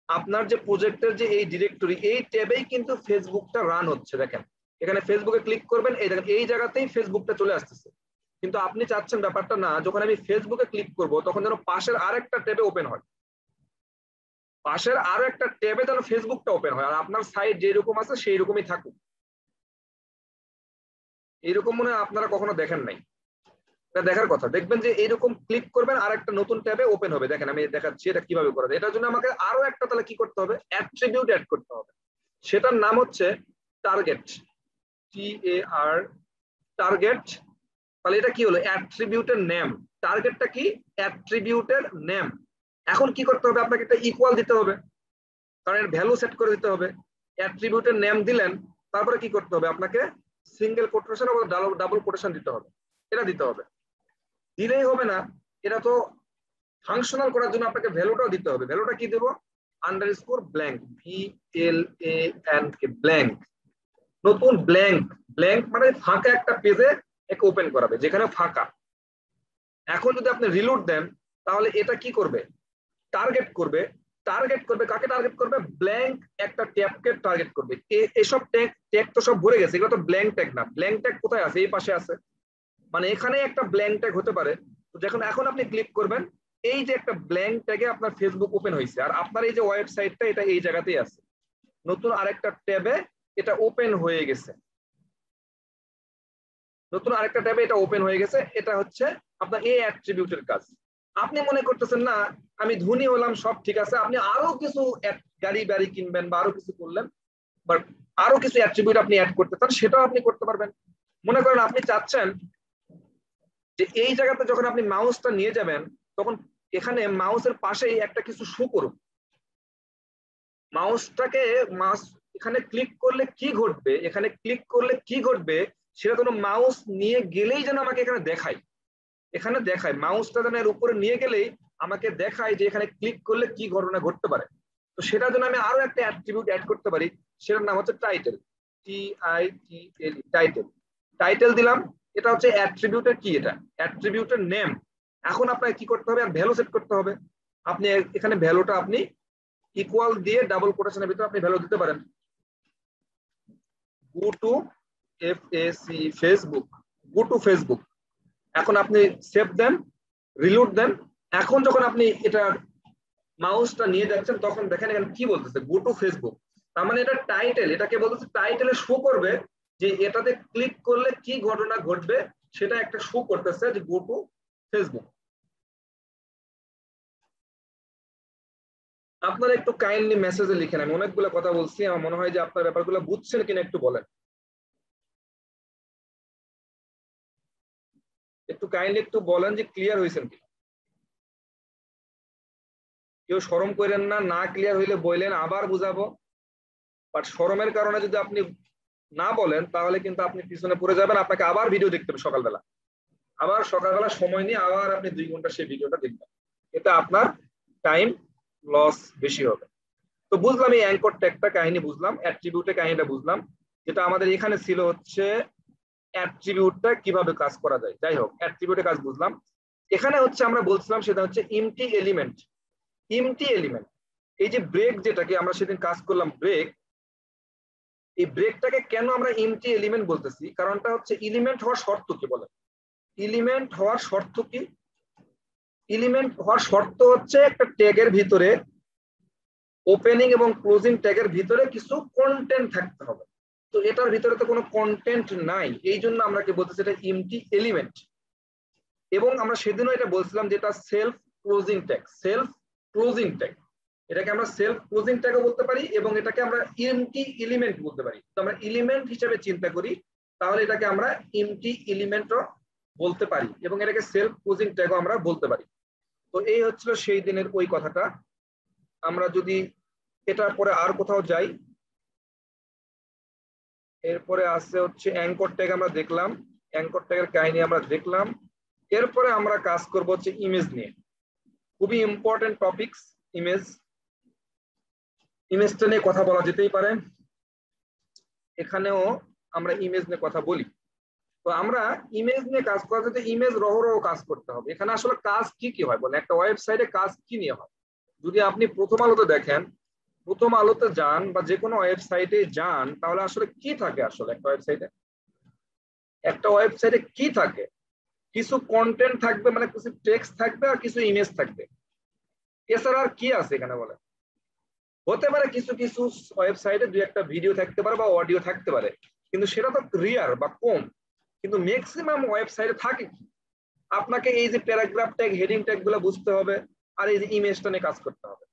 আপনার যে প্রজেক্টের যে এই ডিরেক্টরি, এই ট্যাবেই কিন্তু ফেসবুকটা রান হচ্ছে। দেখেন এখানে ফেসবুকে ক্লিক করবেন, এই দেখেন এই জায়গাতেই ফেসবুকটা চলে আসতেছে। কিন্তু আপনি চাচ্ছেন ব্যাপারটা না, যখন আমি ফেসবুকে ক্লিক করব তখন যেন পাশের আরেকটা ট্যাবে ওপেন হয়, পাশের আরো একটা ট্যাবে যেন ফেসবুকটা ওপেন হয়, আর আপনার সাইট যেরকম আছে সেই রকমই থাকুক। এইরকম মনে হয় আপনারা কখনো দেখেন নাই, এটা দেখার কথা। দেখবেন যে এইরকম ক্লিক করবেন আর একটা নতুন ট্যাবে ওপেন হবে। দেখেন আমি দেখাচ্ছি এটা কিভাবে করা যায়। এটার জন্য আমাকে আরো একটা তাহলে কি করতে হবে, অ্যাট্রিবিউট অ্যাড করতে হবে। সেটার নাম হচ্ছে টার্গেট, TAR, টার্গেট। তাহলে এটা কি হলো, অ্যাট্রিবিউটের নেম। টার্গেটটা কি, অ্যাট্রিবিউটের নেম। এখন কি করতে হবে, আপনাকে একটা ইকুয়াল দিতে হবে, কারণ এর ভ্যালু সেট করে দিতে হবে। অ্যাট্রিবিউটের নেম দিলেন, তারপরে কি করতে হবে, আপনাকে সিঙ্গেল কোটেশন অথবা ডাবল কোটেশন দিতে হবে। এটা দিতে হবে, দিলেই হবে না, এটা তো ফাংশনাল করার জন্য আপনাকে ভ্যালুটাও দিতে হবে। ভ্যালুটা কি দেবো, আন্ডারস্কোর ব্ল্যাঙ্ক, VLANK, ব্ল্যাঙ্ক। নতুন ব্ল্যাঙ্ক, ব্ল্যাঙ্ক মানে ফাঁকা একটা পেজে একে ওপেন করাবে যেখানে ফাঁকা। এখন যদি আপনি রিলোড দেন তাহলে এটা কি করবে, টার্গেট করবে। টার্গেট করবে কাকে, টার্গেট করবে ব্ল্যাঙ্ক একটা ট্যাগকে টার্গেট করবে। এসব ট্যাগ তো সব ভরে গেছে, এগুলো তো ব্ল্যাঙ্ক ট্যাগ না। ব্ল্যাঙ্ক ট্যাগ কোথায় আছে, এই পাশে আছে, মানে এখানে একটা ব্ল্যাঙ্ক ট্যাগ হতে পারে। তো যখন এখন আপনি ক্লিক করবেন, এই যে একটা ব্ল্যাঙ্ক ট্যাগে আপনার ফেসবুক ওপেন হয়েছে, আর আপনার এই যে ওয়েবসাইটটা এটা এই জায়গাতেই আছে, নতুন আরেকটা ট্যাবে এটা ওপেন হয়ে গেছে। নতুন আরেকটা ট্যাবে এটা ওপেন হয়ে গেছে। এটা হচ্ছে আপনার এই অ্যাট্রিবিউটের কাজ। আপনি মনে করতেছেন না আমি ধনী হলাম, সব ঠিক আছে, আপনি আরো কিছু গাড়ি বাড়ি কিনবেন বা আরো কিছু করলেন, বাট আরো কিছু অ্যাট্রিবিউট আপনি অ্যাড করতে চান, সেটাও আপনি করতে পারবেন। মনে করেন আপনি চাচ্ছেন যে এই জায়গাতে যখন আপনি মাউসটা নিয়ে যাবেন তখন এখানে মাউসের পাশেই একটা কিছু শো করুন। মাউসটাকে এখানে ক্লিক করলে কি ঘটবে, এখানে ক্লিক করলে কি ঘটবে সেটা যেন মাউস নিয়ে গেলেই যেন আমাকে এখানে দেখায়। এখানে দেখায় মাউসটা যেন এর উপরে নিয়ে গেলেই আমাকে দেখায় যে এখানে ক্লিক করলে কি ঘটনা ঘটতে পারে। তো সেটার জন্য আমি আরো একটা অ্যাট্রিবিউট অ্যাড করতে পারি, সেটার নাম হচ্ছে টাইটেল, TITLE, টাইটেল। টাইটেল দিলাম, এটা হচ্ছে অ্যাট্রিবিউটের কি, এটা অ্যাট্রিবিউটের নেম। এখন আপনাকে কি করতে হবে, ভ্যালু সেট করতে হবে। আপনি এখানে ভ্যালুটা আপনি ইকুয়াল দিয়ে ডাবল কোটেশনের ভিতরে আপনি ভ্যালু দিতে পারেন। Go to FAC, Facebook, go to Facebook. এখন আপনি সেভ দেন, রিলোড দেন। এখন যখন আপনি এটা মাউসটা নিয়ে যাচ্ছেন তখন দেখেন এখানে কি বলতেছে, গো টু ফেসবুক। তার মানে এটা টাইটেল, এটাকে বলতেছে টাইটেলে শো করবে যে এটাতে ক্লিক করলে কি ঘটনা ঘটবে, সেটা একটা শো করতেছে যে গো টু ফেসবুক। আপনারা একটু কাইন্ডলি মেসেজে লিখেন, আমি অনেকগুলো কথা বলছি, আমার মনে হয় যে আপনার ব্যাপারগুলো বুঝছেন কিনা একটু বলেন, একটু কাইন্ডলি একটু বলেন যে ক্লিয়ার হয়েছেন কি। কেউ শরম করেন না, না ক্লিয়ার হইলে বললেন আবার বুঝাবো, বাট শরমের কারণে যদি আপনি না বলেন তাহলে কিন্তু আপনি পিছনে পড়ে যাবেন, আপনাকে আবার ভিডিও দেখতে হবে সকালবেলা, আবার সকালবেলা সময় নিয়ে আবার আপনি 2 ঘন্টা সেই ভিডিওটা দেখবেন, এটা আপনার টাইম লস বেশি হবে। তো বুঝলাম এই অ্যাঙ্কর ট্যাগটা কাহিনী বুঝলাম, অ্যাট্রিবিউটের কাহিনীটা বুঝলাম, যেটা আমাদের এখানে ছিল হচ্ছে অ্যাট্রিবিউটটা কিভাবে কাজ করা যায়। যাই হোক, অ্যাট্রিবিউটের কাজ বুঝলাম। এখানে হচ্ছে আমরা বলছিলাম সেটা হচ্ছে ইমটি এলিমেন্ট। ইমটি এলিমেন্ট, এই যে ব্রেক যেটাকে আমরা সেদিন কাজ করলাম ব্রেক, এই ব্রেকটাকে কেন আমরা ইমটি এলিমেন্ট বলতেছি, কারণটা হচ্ছে এলিমেন্ট হওয়ার শর্ত কি বলে, এলিমেন্ট হওয়ার শর্ত কি, এলিমেন্ট হওয়ার শর্ত হচ্ছে একটা ট্যাগের ভিতরে, ওপেনিং এবং ক্লোজিং ট্যাগের ভিতরে কিছু কন্টেন্ট থাকতে হবে। তো এটার ভিতরে তো কোনো কন্টেন্ট নাই, এই জন্য আমরা কি বলতেছি এটা এমটি এলিমেন্ট। এবং আমরা সেদিনও এটা বলছিলাম যেটা self closing tag, self closing tag, এটাকে আমরা সেলফ ক্লোজিং ট্যাগও বলতে পারি এবং এটাকে আমরা এমটি এলিমেন্ট বলতে পারি। তো আমরা এলিমেন্ট হিসেবে চিন্তা করি তাহলে এটাকে আমরা এমটি এলিমেন্টও বলতে পারি এবং এটাকে সেলফ ক্লোজিং ট্যাগও আমরা বলতে পারি। তো এই হচ্ছিল সেই দিনের ওই কথাটা। আমরা যদি এটার পরে আর কোথাও যাই, এরপরে আসছে হচ্ছে অ্যাঙ্কর ট্যাগ, আমরা দেখলাম অ্যাঙ্কর ট্যাগের কাহিনী আমরা দেখলাম। এরপরে আমরা কাজ করব হচ্ছে ইমেজ নিয়ে, খুবই ইম্পর্টেন্ট টপিকস ইমেজ। ইমেজটা নিয়ে কথা বলা যেতেই পারে, এখানেও আমরা ইমেজ নিয়ে কথা বলি। তো আমরা ইমেজ নিয়ে কাজ করা যেতে ইমেজ রহ কাজ করতে হবে। এখানে আসলে কাজ কি কি হয় বলে, একটা ওয়েবসাইটে কাজ কি নিয়ে হয়, যদি আপনি প্রথম আলোতে দেখেন, প্রথম আলোতে যান বা যে কোনো ওয়েবসাইটে যান, তাহলে আসলে কি থাকে, আসলে একটা ওয়েবসাইটে, একটা ওয়েবসাইটে কি থাকে, কিছু কন্টেন্ট থাকবে, মানে কিছু টেক্সট থাকবে আর কিছু ইমেজ থাকবে, এছাড়া আর কি আছে এখানে বলে। হতে পারে কিছু কিছু ওয়েবসাইটে 2-1টা ভিডিও থাকতে পারে বা অডিও থাকতে পারে, কিন্তু সেটা তো রিয়ার বা কম, কিন্তু ম্যাক্সিমাম ওয়েবসাইটে থাকে কি, আপনাকে এই যে প্যারাগ্রাফ ট্যাগ হেডিং ট্যাগ গুলো বুঝতে হবে আর এই যে ইমেজটা নিয়ে কাজ করতে হবে।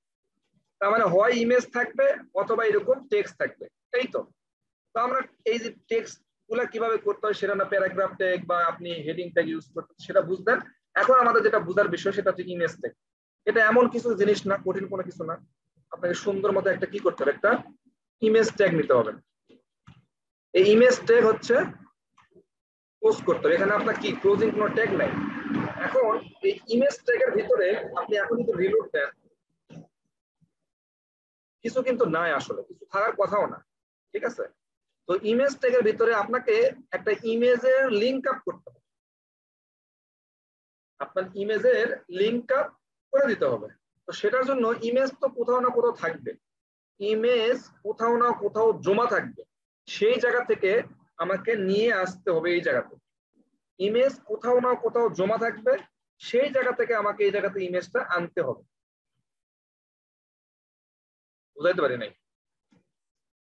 তার মানে হয় ইমেজ থাকবে অথবা এরকম টেক্সট থাকবে, এই তো। তো আমরা এই যে টেক্সট গুলা কিভাবে করতে হয় সেটা না প্যারাগ্রাফ ট্যাগ বা আপনি হেডিং ট্যাগ ইউজ করতে সেটা বুঝবেন। এখন আমাদের যেটা বুঝার বিষয় সেটা হচ্ছে ইমেজ ট্যাগ। এটা এমন কিছু জিনিস না, কঠিন কোনো কিছু না, আপনাকে সুন্দর মতো একটা কি করতে হবে, একটা ইমেজ ট্যাগ নিতে হবে। এই ইমেজ ট্যাগ হচ্ছে পোস্ট করতে হবে, এখানে আপনার কি ক্লোজিং কোনো ট্যাগ নাই। এখন এই ইমেজ ট্যাগের ভিতরে আপনি এখন যদি রিলোড দেন, কিছু কিন্তু নাই, আসলে কিছু থাকার কথাও না, ঠিক আছে। তো ইমেজ ট্যাগের ভিতরে আপনাকে একটা ইমেজের লিঙ্ক আপ করতে হবে, আপনার ইমেজের লিঙ্ক আপ করে দিতে হবে। তো সেটার জন্য ইমেজ তো কোথাও না কোথাও থাকবে, ইমেজ কোথাও না কোথাও জমা থাকবে, সেই জায়গা থেকে আমাকে নিয়ে আসতে হবে এই জায়গাতে। ইমেজ কোথাও না কোথাও জমা থাকবে, সেই জায়গা থেকে আমাকে এই জায়গাতে ইমেজটা আনতে হবে। বুঝাইতে পারি নাই?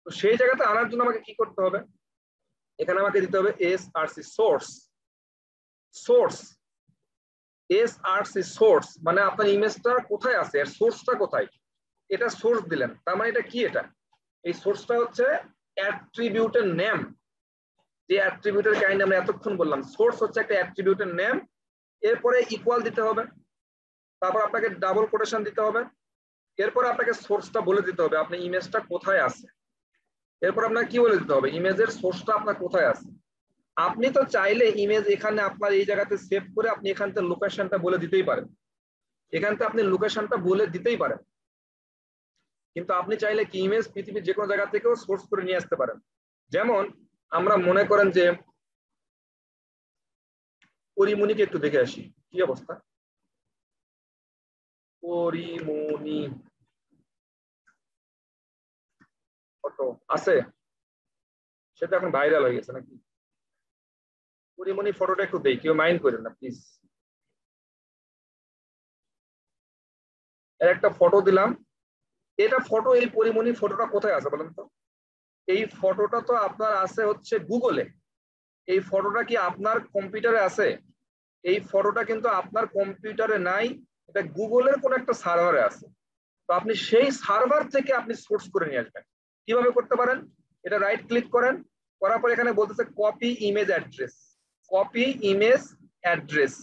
তো সেই জায়গাতে আনার জন্য আমাকে কি করতে হবে, এখানে আমাকে দিতে হবে SRC source. Source, SRC source মানে আপনার ইমেজটা কোথায় আছে, এর সোর্সটা কোথায়, এটা সোর্স দিলেন। তার মানে এটা কি, এটা এই সোর্সটা হচ্ছে অ্যাট্রিবিউটের নেম, যে অ্যাট্রিবিউটের কাহিনী আমরা এতক্ষণ বললাম। সোর্স হচ্ছে একটা অ্যাট্রিবিউটের নেম, এরপরে ইকুয়াল দিতে হবে, তারপর আপনাকে ডাবল কোটেশন দিতে হবে, এরপর আপনাকে সোর্সটা বলে দিতে হবে আপনি ইমেজটা কোথায় আছে, এরপর আপনাকে কি বলে দিতে হবে ইমেজের সোর্সটা আপনার কোথায় আছে। আপনি তো চাইলে ইমেজ এখানে আপনার এই জায়গাতে সেভ করে আপনি এখান থেকে লোকেশনটা বলে দিতেই পারেন, এখান থেকে আপনি লোকেশনটা বলে দিতেই পারেন, কিন্তু আপনি চাইলে কি ইমেজ পৃথিবীর যে কোনো জায়গা থেকেও সোর্স করে নিয়ে আসতে পারেন। যেমন আমরা মনে করেন যে পরিমণিকে একটু দেখে আসি কি অবস্থা, পরিমণি ফটো আছে, সেটা এখন ভাইরাল হয়ে গেছে নাকি? পরিমণি ফটোটা একটু দেখি, কেউ মাইন্ড করেন না প্লিজ। এর একটা ফটো দিলাম, এটা ফটো, এই পরিমণি ফটোটা কোথায় আছে বলেন তো? এই ফটোটা তো আপনার আছে হচ্ছে গুগলে। এই ফটোটা কি আপনার কম্পিউটারে আছে? এই ফটোটা কিন্তু আপনার কম্পিউটারে নাই, এটা গুগলের কোন একটা সার্ভারে আছে। তো আপনি সেই সার্ভার থেকে আপনি সোর্স করে নিয়ে আসবেন। কিভাবে করতে পারেন? এটা রাইট ক্লিক করেন, করার পর এখানে বলতেছে copy image address. Copy image address,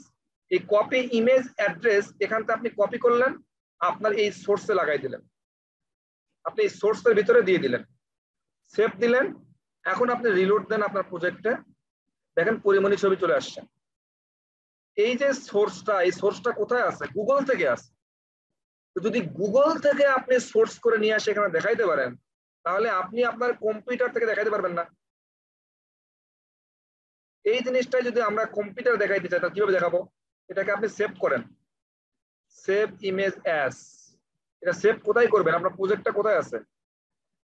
এই কপি ইমেজ অ্যাড্রেস এখান থেকে আপনি কপি করলেন, আপনার এই সোর্সে লাগাই দিলেন, আপনি এই সোর্সের ভিতরে দিয়ে দিলেন, সেভ দিলেন। এখন আপনি রিলোড দেন আপনার প্রজেক্টে, দেখেন পরিমণি ছবি চলে আসছে। এই যে সোর্সটা, এই সোর্সটা কোথায় আছে? গুগল থেকে আছে। তো যদি গুগল থেকে আপনি সোর্স করে নিয়ে আসে এখানে দেখাইতে পারেন, তাহলে আপনি আপনার কম্পিউটার থেকে দেখাইতে পারবেন না। এই জিনিসটাই যদি আমরা কম্পিউটার দেখাইতে চাই তাহলে কিভাবে দেখাবো? এটাকে আপনি সেভ করেন, সেভ ইমেজ অ্যাজ। এটা সেভ কোথায় করবেন? আপনার প্রজেক্টটা কোথায় আছে?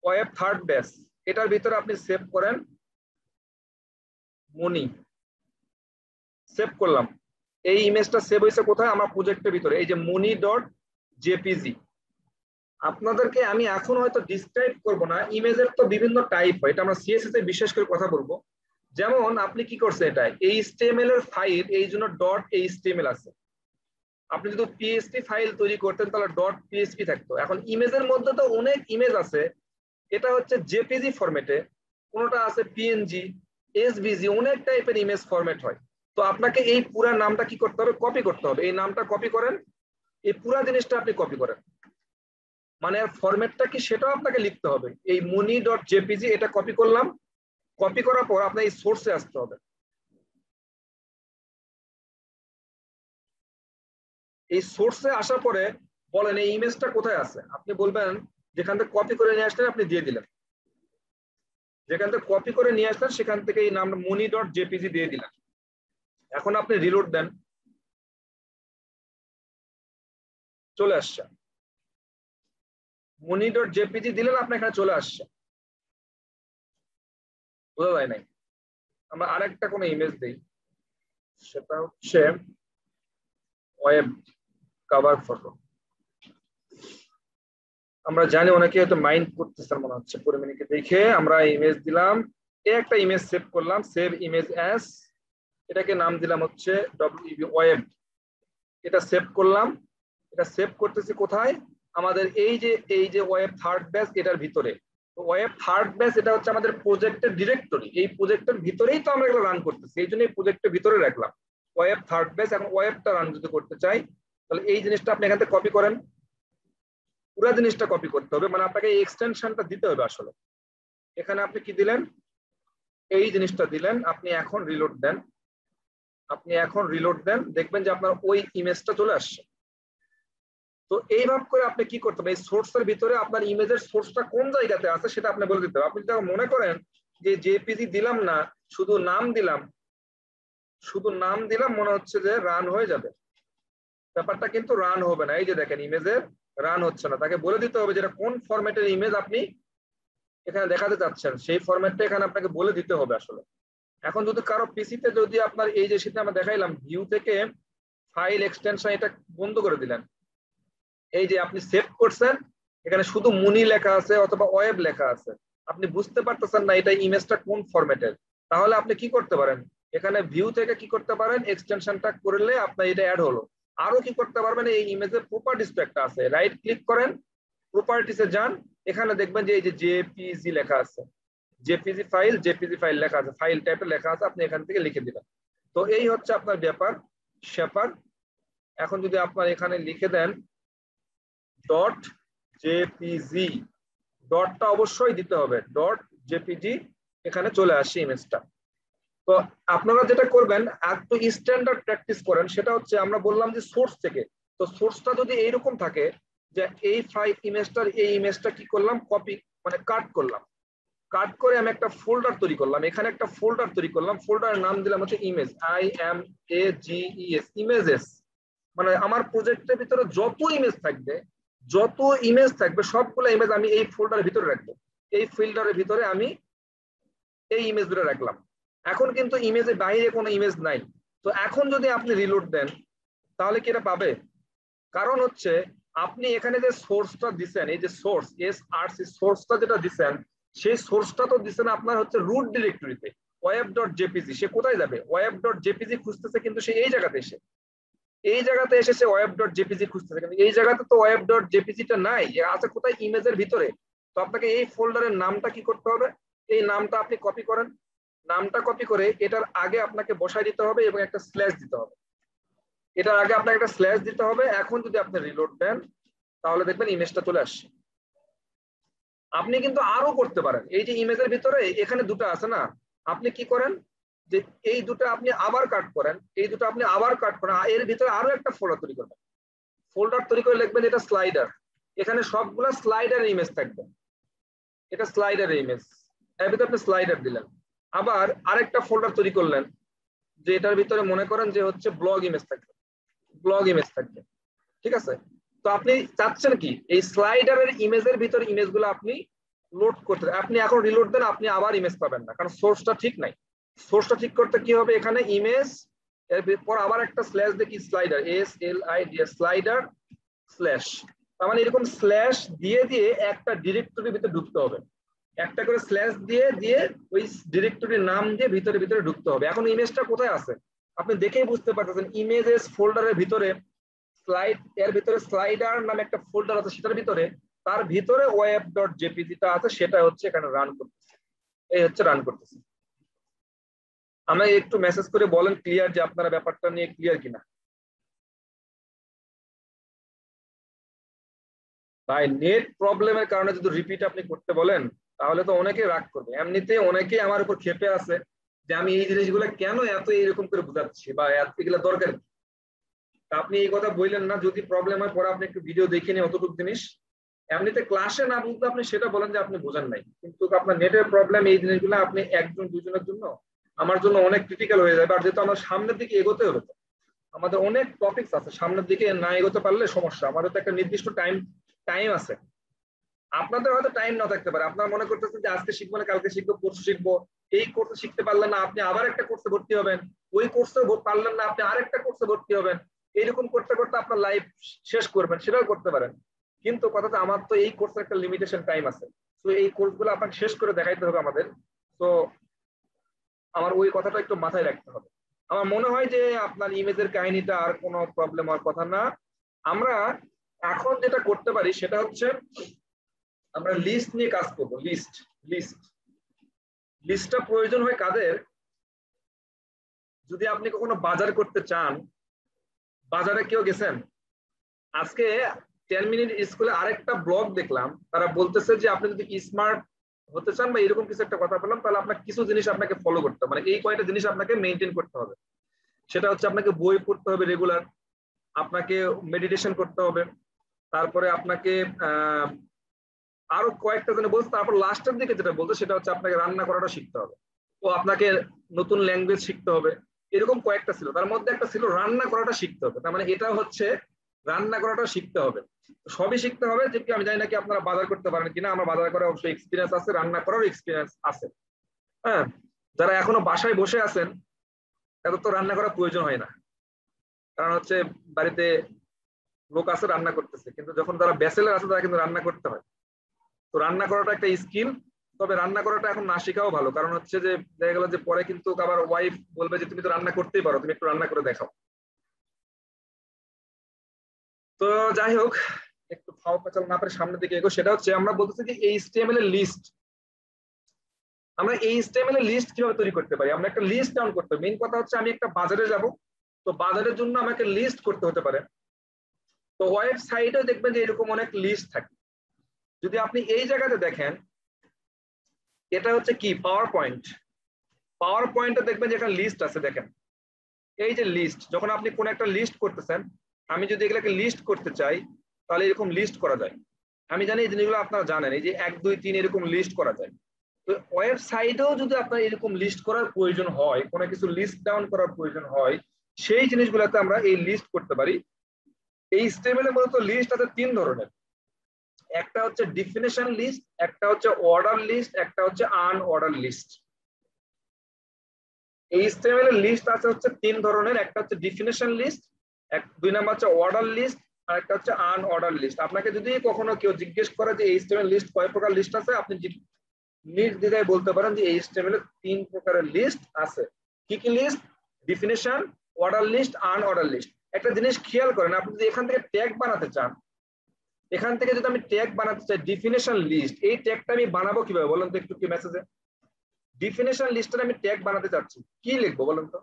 ওয়েব থার্ড বেস, এটার ভিতরে আপনি সেভ করেন মনি। সেভ করলাম, এই ইমেজটা সেভ হয়েছে কোথায়? আমার প্রজেক্টের ভিতরে, এই যে মনি ডট জেপিজি। আপনাদেরকে আমি এখন হয়তো ডিসক্রাইব করব না, ইমেজের তো বিভিন্ন টাইপ হয়, এটা আমরা সিএসএস এ বিশেষ করে কথা বলবো। যেমন আপনি কি করছেন, এটা এইচটিএমএল এর ফাইল, এই জন্য ডট এইচটিএমএল আছে। আপনি যদি পিএসপি ফাইল তৈরি করতেন তাহলে ডট পিএসপি থাকতো। এখন ইমেজের মধ্যে তো অনেক ইমেজ আছে, এটা হচ্ছে জেপিজি ফরম্যাটে, কোনটা আছে পিএনজি, এসভিজি, অনেক টাইপের ইমেজ ফরম্যাট হয়। তো আপনাকে এই পুরো নামটা কি করতে হবে? কপি করতে হবে। এই নামটা কপি করেন, এই পুরো জিনিসটা আপনি কপি করেন, মানে ফরম্যাটটা কি সেটাও আপনাকে লিখতে হবে। এই মনি ডট জেপিজি এটা কপি করলাম, কপি করার পর আপনার এই সোর্সে আসতে হবে। এই সোর্সে আসার পরে বলেন এই ইমেজটা কোথায় আছে? আপনি বলবেন যেখান থেকে কপি করে নিয়ে আসলেন আপনি দিয়ে দিলেন, যেখান থেকে কপি করে নিয়ে আসলেন সেখান থেকে এই নাম মনি ডট জেপিজি দিয়ে দিলেন। এখন আপনি রিলোড দেন, চলে আসছে মনি ডট জেপিজি দিলেন, আপনার এখানে চলে আসছে। বোঝা যায় নাই? আমরা আরেকটা কোনো ইমেজ দিই, সেটা হচ্ছে ওয়েব কভার ফটো। আমরা জানি অনেকে হয়তো মাইন্ড করতেছেন মনে হচ্ছে পরিমাণকে দেখে। আমরা ইমেজ দিলাম, একটা ইমেজ সেভ করলাম, সেভ ইমেজ অ্যাজ, এটাকে নাম দিলাম হচ্ছে ডব্লিউবি ওয়েব। এটা সেভ করলাম, এটা সেভ করতেছি কোথায়? আমাদের এই যে ওয়েব থার্ড ব্যাচ এটার ভিতরে। ওয়েব থার্ড ব্যাচ এটা হচ্ছে আমাদের প্রজেক্টের ডিরেক্টরি, এই প্রজেক্টের ভিতরেই তো আমরা এগুলো রান করতেছি, এই জন্য এই প্রজেক্টের ভিতরে রাখলাম ওয়েব থার্ড ব্যাচ। এখন ওয়েবটা রান যদি করতে চাই তাহলে এই জিনিসটা আপনি এখান থেকে কপি করেন, পুরো জিনিসটা কপি করতে হবে, মানে আপনাকে এই এক্সটেনশনটা দিতে হবে আসলে। এখানে আপনি কি দিলেন? এই জিনিসটা দিলেন। আপনি এখন রিলোড দেন, আপনি এখন রিলোড দেন, দেখবেন যে আপনার ওই ইমেজটা চলে আসছে। তো এইভাবে করে আপনি কি করতে হবে? এই সোর্সের ভিতরে আপনার ইমেজের সোর্সটা কোন জায়গাতে আছে সেটা আপনি বলে দিতে হবে। আপনি যদি মনে করেন যে জেপিজি দিলাম না, শুধু নাম দিলাম, শুধু নাম দিলাম, মনে হচ্ছে যে রান হয়ে যাবে, ব্যাপারটা কিন্তু রান হবে না। এই যে দেখেন ইমেজের রান হচ্ছে না, তাকে বলে দিতে হবে যেটা কোন ফরম্যাটের ইমেজ আপনি এখানে দেখাতে চাচ্ছেন, সেই ফরম্যাটটা এখানে আপনাকে বলে দিতে হবে আসলে। এখন যদি কারো পিসিতে যদি আপনার এই যে সেটা আমরা দেখাইলাম ভিউ থেকে ফাইল এক্সটেনশন, এটা বন্ধ করে দিলেন, এই যে আপনি সেভ করছেন এখানে শুধু মুনি লেখা আছে অথবা ওয়েব লেখা আছে, আপনি বুঝতে পারতেছেন না এটা ইমেজটা কোন ফরম্যাটের, তাহলে আপনি কি করতে পারেন? এখানে ভিউ থেকে কি করতে পারেন? এক্সটেনশনটা করলে আপনার এটা অ্যাড হলো। আরো কি করতে পারবেন? এই ইমেজের প্রপার্টিস তো একটা আছে, রাইট ক্লিক করেন, প্রপার্টিসে যান, এখানে দেখবেন যে এই যে জেপিজি লেখা আছে, জেপিজি ফাইল লেখা আছে, ফাইল টাইপের লেখা আছে, আপনি এখান থেকে লিখে দিবেন। তো এই হচ্ছে আপনার ব্যাপার স্যাপার। এখন যদি আপনার এখানে লিখে দেন ডট জেপিজি, ডটটা অবশ্যই দিতে হবে, ডট জেপিজি, এখানে চলে আসে ইমেজটা। তো আপনারা যেটা করবেন একটু স্ট্যান্ডার্ড প্র্যাকটিস করেন, সেটা হচ্ছে আমরা বললাম যে সোর্স থেকে, তো সোর্সটা যদি এইরকম থাকে যে এই ফাইল ইমেজটার এই ইমেজটা কি করলাম? কপি মানে কাট করলাম, কাট করে আমি একটা ফোল্ডার তৈরি করলাম, এখানে একটা ফোল্ডার তৈরি করলাম, ফোল্ডারের নাম দিলাম হচ্ছে ইমেজ, IMAGES, ইমেজেস। মানে আমার প্রজেক্টের ভিতরে যত ইমেজ থাকবে সবগুলো ইমেজ আমি এই ফোল্ডারের ভিতরে রাখবো, এই ফোল্ডারের ভিতরে আমি এই ইমেজ দুটো রাখলাম। এখন কিন্তু ইমেজের বাইরে কোনো ইমেজ নাই। তো এখন যদি আপনি রিলোড দেন তাহলে কি এটা পাবে? কারণ হচ্ছে আপনি এখানে যে সোর্সটা দিচ্ছেন, এই যে সোর্স SRC সোর্সটা যেটা দিচ্ছেন, সেই সোর্সটা তো দিচ্ছেন আপনার হচ্ছে রুট ডিরেক্টরিতে web.jpg। সে কোথায় যাবে? web.jpg খুঁজতেছে, কিন্তু সে এই জায়গাতে এসে সে web.jpg খুঁজতেছে, কিন্তু এই জায়গাতে তো web.jpg টা নাই, আছে কোথায়? ইমেজের ভিতরে। তো আপনাকে এই ফোল্ডারের নামটা কি করতে হবে? এই নামটা আপনি কপি করেন, নামটা কপি করে এটার আগে আপনাকে বসাই দিতে হবে এবং একটা স্ল্যাশ দিতে হবে। এটার আগে আপনাকে একটা স্ল্যাশ দিতে হবে। এখন যদি আপনি রিলোড দেন তাহলে দেখবেন ইমেজটা চলে আসছে। আপনি কিন্তু আরো করতে পারেন। এই যে ইমেজের ভিতরে এখানে দুটো আছে না, আপনি কি করেন যে এই দুটো আপনি আবার কাট করেন, এই দুটো আপনি আবার কাট করেন, এর ভিতরে আরো একটা ফোল্ডার তৈরি করবেন। ফোল্ডার তৈরি করে লিখবেন এটা স্লাইডার। এখানে সবগুলা স্লাইডারের ইমেজ থাকবে। এটা স্লাইডারের ইমেজ, এর ভিতরে আপনি স্লাইডার দিলেন। আবার আরেকটা ফোল্ডার তৈরি করলেন যে এটার ভিতরে মনে করেন যে হচ্ছে ব্লগ ইমেজ থাকবে, ব্লগ ইমেজ থাকবে। ঠিক আছে? তো আপনি চাচ্ছেন কি এই স্লাইডারের ইমেজের ভিতরে ইমেজগুলো আপনি লোড করতে, আপনি এখন রিলোড দেন আপনি আবার ইমেজ পাবেন না, কারণ সোর্সটা ঠিক নাই। সোর্সটা ঠিক করতে কি হবে? এখানে ইমেজ, এরপর আবার একটা স্ল্যাশ দেখি, স্লাইডার SLID স্লাইডার স্ল্যাশ। তার মানে এরকম স্ল্যাশ দিয়ে দিয়ে একটা ডিরেক্টরির ভিতরে ঢুকতে হবে, একটা করে স্ল্যাশ দিয়ে দিয়ে ওই ডিরেক্টরির নাম দিয়ে ভিতরে ভিতরে ঢুকতে হবে। এখন ইমেজটা কোথায় আছে আপনি দেখেই বুঝতে পারতেছেন। ইমেজেস ফোল্ডারের ভিতরে স্লাইড, এর ভিতরে স্লাইডার নামে একটা ফোল্ডার আছে, সেটার ভিতরে তার ভিতরে web.jpg টা আছে, সেটা হচ্ছে এখানে রান করতেছে। এই হচ্ছে রান করতেছে। আমি একটু মেসেজ করে বলেন ক্লিয়ার, যে আপনারা ব্যাপারটা নিয়ে ক্লিয়ার কিনা। ভাই নেট প্রবলেমের কারণে যদি রিপিট আপনি করতে বলেন তাহলে তো অনেকে রাগ করবে। এমনিতে অনেকেই আমার উপর ক্ষেপে আছে যে আমি এই জিনিসগুলো কেন এত এরকম করে বুঝাচ্ছি বা এগুলো দরকার। আপনি এই কথা বললেন না, যদি প্রবলেম হয় পরে আপনি একটু ভিডিও দেখে নিন অতটুকু জিনিস। এমনিতে ক্লাসে না বুঝলে আপনি সেটা বলেন যে আপনি বোঝেন নাই, কিন্তু আপনার নেটের প্রবলেম, এই জিনিসগুলো আপনি একজন দুজনের জন্য আমার জন্য অনেক ক্রিটিক্যাল হয়ে যাবে। আর যেহেতু আমরা সামনের দিকে এগোতে হবে, আমাদের অনেক টপিকস আছে, সামনের দিকে না এগোতে পারলে সমস্যা। আমাদের তো একটা নির্দিষ্ট টাইম টাইম আছে। আপনাদের হয়তো টাইম না থাকতে পারে, আপনারা মনে করতেছেন যে আজকে শিখবো না কালকে শিখবো, কোর্স শিখবো। এই কোর্সে শিখতে পারলেন না আপনি আবার একটা কোর্সে ভর্তি হবেন, ওই কোর্সে পারলেন না আপনি আরেকটা কোর্সে ভর্তি হবেন। এইরকম করতে করতে আপনার লাইফ শেষ করবেন, সেটাও করতে পারেন। কিন্তু কথাটা আমার তো এই কোর্সের একটা লিমিটেশন টাইম আছে, তো এই কোর্সগুলো আপনাকে শেষ করে দেখাইতে হবে আমাদের। তো আমার ওই কথাটা একটু মাথায় রাখতে হবে। আমার মনে হয় যে আপনার ইমেজের কাহিনীটা আর কোনো প্রবলেম হওয়ার কথা না। আমরা এখন যেটা করতে পারি সেটা হচ্ছে আমরা লিস্ট নিয়ে কাজ করব। লিস্ট লিস্ট লিস্টটা প্রয়োজন হয় কাদের? যদি আপনি কখনো বাজার করতে চান, বাজারে কেউ গেছেন? আজকে 10 মিনিট স্কুলে আরেকটা ব্লগ দেখলাম, তারা বলতেছে যে আপনি যদি স্মার্ট হতে চান বা এরকম কিছু একটা কথা বললাম, তাহলে আপনার কিছু জিনিস আপনাকে ফলো করতে হবে, মানে এই কয়টা জিনিস আপনাকে মেনটেন করতে হবে। সেটা হচ্ছে আপনাকে বই পড়তে হবে রেগুলার, আপনাকে মেডিটেশন করতে হবে, তারপরে আপনাকে আরো কয়েকটা জনে বলছে, তারপর লাস্টের দিকে যেটা বলতো সেটা হচ্ছে আপনাকে রান্না করাটা শিখতে হবে, তো আপনাকে নতুন ল্যাঙ্গুয়েজ শিখতে হবে। এরকম কয়েকটা ছিল, তার মধ্যে একটা ছিল রান্না করাটা শিখতে হবে। তার মানে এটা হচ্ছে রান্না করাটা শিখতে হবে, সবই শিখতে হবে। যে কি আমি জানি না কি আপনারা বাজার করতে পারেন কিনা, আমার বাজার করার অবশ্যই এক্সপিরিয়েন্স আছে, রান্না করার এক্সপিরিয়েন্স আছে। হ্যাঁ, যারা এখনো বাসায় বসে আছেন তাদের তো রান্না করার প্রয়োজন হয় না, কারণ হচ্ছে বাড়িতে লোক আছে রান্না করতেছে। কিন্তু যখন তারা ব্যাচেলর আছে তারা কিন্তু রান্না করতে হয়। তো রান্না করাটা একটা স্কিল, তবে রান্না করাটা এখন না শেখাও ভালো, কারণ হচ্ছে যে দেখা গেল যে পরে কিন্তু আবার ওয়াইফ বলবে যে তুমি তো রান্না করতেই পারো, তুমি একটু রান্না করে দেখাও। তো যাই হোক, একটু ফাও পেঁচাল না পারে সামনের দিকে এগো। সেটা হচ্ছে আমরা বলতেছি যে এইচটিএমএল এর লিস্ট, আমরা এইচটিএমএল এর লিস্ট কিভাবে তৈরি করতে পারি। আমরা একটা লিস্ট ডাউন করতে হবে। মেইন কথা হচ্ছে আমি একটা বাজারে যাব, তো বাজারের জন্য আমাকে লিস্ট করতে হতে পারে। তো ওয়েবসাইটেও দেখবেন যে এরকম অনেক লিস্ট থাকে। যদি আপনি এই জায়গাতে দেখেন, এটা হচ্ছে কি পাওয়ার পয়েন্ট। পাওয়ার পয়েন্টে দেখবেন যে এখানে লিস্ট আছে, দেখেন এই যে লিস্ট। যখন আপনি কোন একটা লিস্ট করতেছেন, আমি যদি এগুলোকে লিস্ট করতে চাই তাহলে এরকম লিস্ট করা যায়। আমি জানি এই জিনিসগুলো আপনারা জানেন, এই যে 1 2 3 এরকম লিস্ট করা যায়। তো ওয়েবসাইটেও যদি আপনার এরকম লিস্ট করার প্রয়োজন হয়, কোনো কিছু লিস্ট ডাউন করার প্রয়োজন হয়, সেই জিনিসগুলোতে আমরা এই লিস্ট করতে পারি। এই এইচটিএমএল এ মূলত লিস্ট আছে 3 ধরনের। একটা হচ্ছে ডেফিনিশন লিস্ট, একটা হচ্ছে অর্ডার লিস্ট, একটা হচ্ছে আনঅর্ডার লিস্ট। এইচটিএমএল এর লিস্ট আছে হচ্ছে 3 ধরনের। একটা হচ্ছে ডেফিনিশন লিস্ট, 2 নাম্বার হচ্ছে অর্ডার লিস্ট, আর একটা হচ্ছে আনঅর্ডার লিস্ট। আপনাকে যদি কখনো কেউ জিজ্ঞেস করে যে এইচটিএমএল লিস্ট কয় প্রকার লিস্ট আছে, আপনি নির্দ্বিধায় বলতে পারেন যে এইচটিএমএল এর 3 প্রকারের লিস্ট আছে। কি কি list? Definition, order list, unorder list. একটা জিনিস খেয়াল করেন, আপনি যদি এখান থেকে ট্যাগ বানাতে চান, এখান থেকে যদি আমি ট্যাগ বানাতে চাই ডিফিনিশন লিস্ট, এই ট্যাগটা আমি বানাবো কিভাবে বলুন তো একটু কি মেসেজে? ডিফিনিশন লিস্টের আমি ট্যাগ বানাতে চাচ্ছি, কি লিখবো বলুন তো?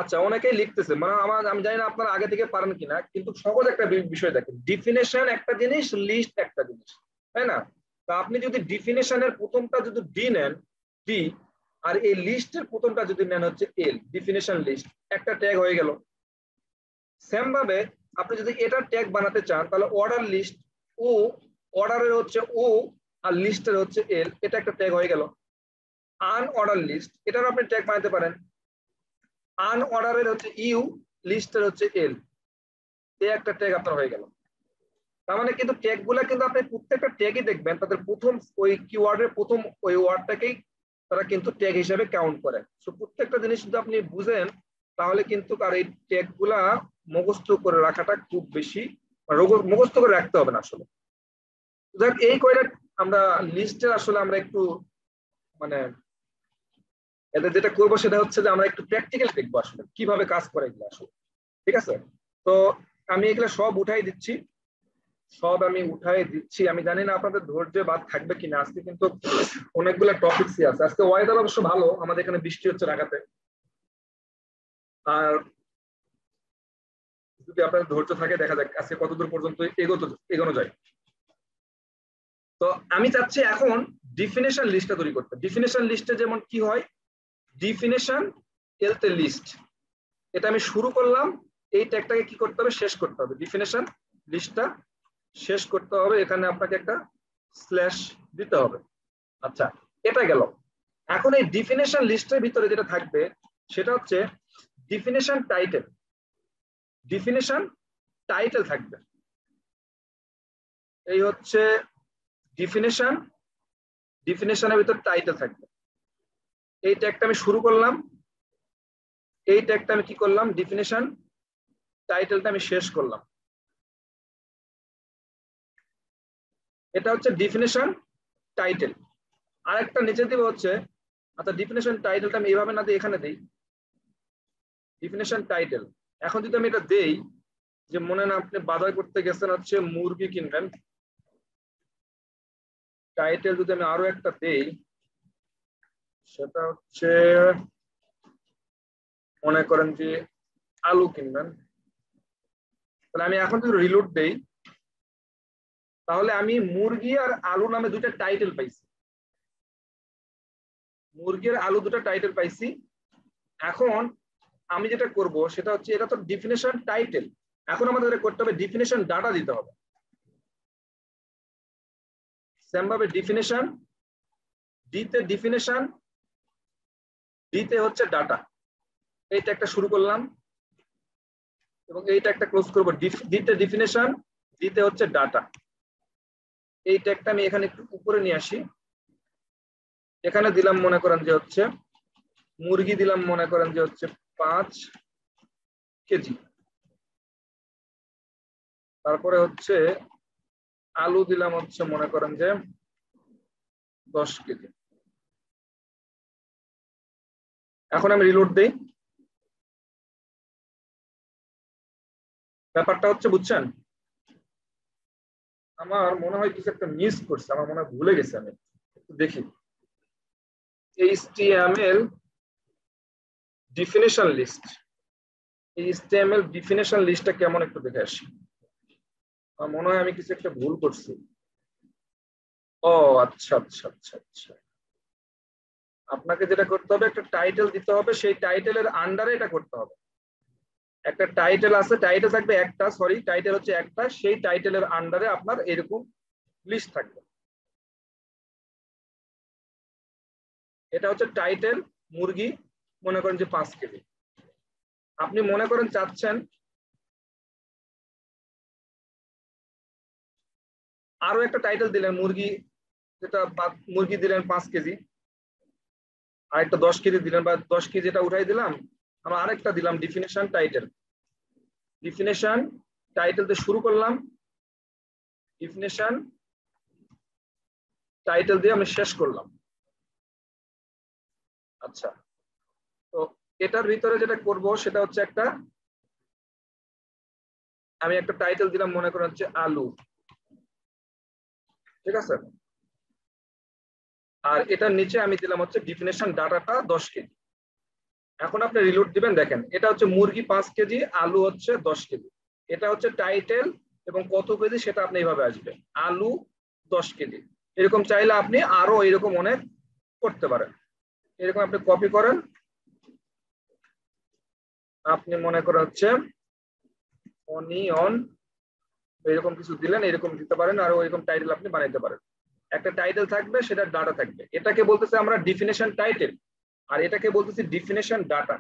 আচ্ছা, অনেকেই লিখতেছে, মানে আমি জানি না আপনারা আগে থেকে পারেন কিনা, কিন্তু সহজ একটা বিষয় দেখেন, ডিফিনিশন একটা জিনিস, লিস্ট একটা জিনিস, তাই না? তা আপনি যদি ডিফিনিশনের প্রথমটা যদি ডি নেন, ডি, আর এই লিস্টের প্রথমটা যদি নেন হচ্ছে এল, ডিফিনিশন লিস্ট, একটা ট্যাগ হয়ে গেল। সেম ভাবে আপনি যদি এটা ট্যাগ বানাতে চান, তাহলে অর্ডার লিস্ট ও, অর্ডারের হচ্ছে ও, আর লিস্টের হচ্ছে এল, এটা একটা ট্যাগ হয়ে গেল। আনঅর্ডার লিস্ট, এটার আপনি ট্যাগ বানাতে পারেন, আনঅর্ডারের হচ্ছে ইউ, লিস্টের হচ্ছে এল, এই একটা ট্যাগ আপনার হয়ে গেল। তার মানে কিন্তু ট্যাগ গুলা কিন্তু আপনি প্রত্যেকটা ট্যাগই দেখবেন তাদের প্রথম ওই কিওয়ার্ডের প্রথম ওই ওয়ার্ডটাকেই তারা কিন্তু ট্যাগ হিসেবে কাউন্ট করে। সো প্রত্যেকটা জিনিস যদি আপনি বুঝেন, তাহলে কিন্তু আর এই ট্যাগ গুলা মুখস্থ করে রাখাটা খুব বেশি, মুখস্থ করে রাখতে হবে না আসলে। যাক, এই কয়টা আমরা লিস্টের আসলে আমরা একটু মানে এদের যেটা করবো সেটা হচ্ছে যে আমরা একটু প্র্যাকটিক্যাল দেখবো আসলে কিভাবে কাজ করে এগুলো আসলে। ঠিক আছে, তো আমি এগুলো সব উঠাই দিচ্ছি, সব আমি উঠাই দিচ্ছি। আমি জানি না আপনাদের ধৈর্য বাদ থাকবে কিনা, আজকে কিন্তু অনেকগুলো টপিকসই আছে। আজকে ওয়েদার অবশ্য ভালো, আমাদের এখানে বৃষ্টি হচ্ছে ঢাকাতে। আর যদি আপনার ধৈর্য থাকে, দেখা যাক আজকে কতদূর পর্যন্ত এগোনো যায়। তো আমি চাচ্ছি এখন ডিফিনেশন লিস্টটা তৈরি করতে। ডিফিনেশন লিস্টে যেমন কি হয়, ডিফিনেশন এলতে লিস্ট, এটা আমি শুরু করলাম, এই ট্যাগটাকে কি করতে হবে, শেষ করতে হবে। ডিফিনেশন লিস্টটা শেষ করতে হবে, এখানে আপনাকে একটা স্ল্যাশ দিতে হবে। আচ্ছা, এটা গেল। এখন এই ডিফিনেশন লিস্টের ভিতরে যেটা থাকবে সেটা হচ্ছে ডিফিনেশন টাইটেল। ডিফিনেশন টাইটেল থাকবে, এই হচ্ছে ডিফিনেশন, ডিফিনেশনের ভিতর টাইটেল থাকবে। এই ট্যাগটা আমি শুরু করলাম, এই ট্যাগটা আমি কি করলাম, ডিফিনেশন টাইটেলটা আমি শেষ করলাম। এটা হচ্ছে ডিফিনেশন টাইটেল। আর একটা নিচে দিব হচ্ছে, আচ্ছা ডিফিনেশন টাইটেলটা আমি এইভাবে না দিয়ে এখানে দিই, ডিফিনেশন টাইটেল। এখন যদি আমি এটা দেই যে মনে না আপনি বাজার করতে গেছেন হচ্ছে মুরগি কিনবেন, টাইটেল যদি আমি আরো একটা দেই, সেটা হচ্ছে মনে করেন যে আলু কিনবেন, তাহলে আমি এখন যদি রিলোড দেই, তাহলে আমি মুরগি আর আলু নামে দুইটা টাইটেল পাইছি, মুরগি আর আলু দুটো টাইটেল পাইছি। এখন আমি যেটা করব সেটা হচ্ছে, এটা তো ডিফিনেশন টাইটেল, এখন আমাদের করতে হবে ডিফিনেশন ডাটা দিতে হবে। সেম ভাবে ডিফিনেশন, ডিতে ডিফিনেশন, ডিতে হচ্ছে ডাটা, এইটা একটা শুরু করলাম এবং এইটা একটা ক্লোজ করবো। ডিতে ডিফিনেশন, ডিতে হচ্ছে ডাটা, এই ট্যাগটা আমি এখানে একটু উপরে নিয়ে আসি। এখানে দিলাম মনে করেন যে হচ্ছে মুরগি, দিলাম মনে করেন যে হচ্ছে 5 কেজি, তারপরে হচ্ছে আলু দিলাম হচ্ছে মনে করেন যে 10 কেজি। এখন আমি রিলোড দেই, ব্যাপারটা হচ্ছে বুঝছেন? আমার মনে হয় কিছু একটা মিস করছে, আমার মনে হয় ভুলে গেছে, আমি একটু দেখি। HTML definition list, HTML definition লিস্টটা কেমন একটু দেখে আসি। আমার মনে হয় আমি কিছু একটা ভুল করছি। ও আচ্ছা আচ্ছা আচ্ছা আচ্ছা, আপনাকে যেটা করতে হবে, একটা টাইটেল দিতে হবে, সেই টাইটেলের আন্ডারে এটা করতে হবে। একটা টাইটেল আছে, টাইটেল থাকবে একটা, সরি টাইটেল হচ্ছে একটা, সেই টাইটেলের আন্ডারে আপনার এরকম লিস্ট থাকবে। এটা হচ্ছে টাইটেল মুরগি, মনে করেন যে 5 কেজি। আপনি মনে করেন চাচ্ছেন আরো একটা টাইটেল দিলেন মুরগি, যেটা মুরগি দিলেন 5 কেজি, আরেকটা 10 কেজি দিলেন বা 10 কেজি এটা উঠাই দিলাম, আমরা আরেকটা দিলাম ডিফিনেশন টাইটেল। ডিফিনেশন টাইটেল দিয়ে শুরু করলাম, ডিফিনেশন টাইটেল দিয়ে আমি শেষ করলাম। আচ্ছা, তো এটার ভিতরে যেটা করব সেটা হচ্ছে আমি একটা টাইটেল দিলাম, মনে করেন হচ্ছে আলু, ঠিক আছে। আর এটার নিচে আমি দিলাম হচ্ছে ডিফিনেশন ডাটাটা 10 কেজি। এখন আপনি রিলোড দিবেন, দেখেন এটা হচ্ছে মুরগি 5 কেজি, আলু হচ্ছে 10 কেজি। এটা হচ্ছে টাইটেল এবং কত কেজি সেটা আপনি এইভাবে আসবে, আলু 10 কেজি। এরকম চাইলে আপনি আরো এরকম অনেক করতে পারেন। এরকম আপনি কপি করেন, আপনি মনে করেন হচ্ছে অনিয়ন এরকম কিছু দিলেন, এরকম দিতে পারেন, আর ওইরকম টাইটেল আপনি বানাইতে পারেন। একটা টাইটেল থাকবে, সেটা ডাটা থাকবে। এটাকে বলতেছে আমরা ডিফিনেশন টাইটেল, আর এটাকে বলতেছি definition data.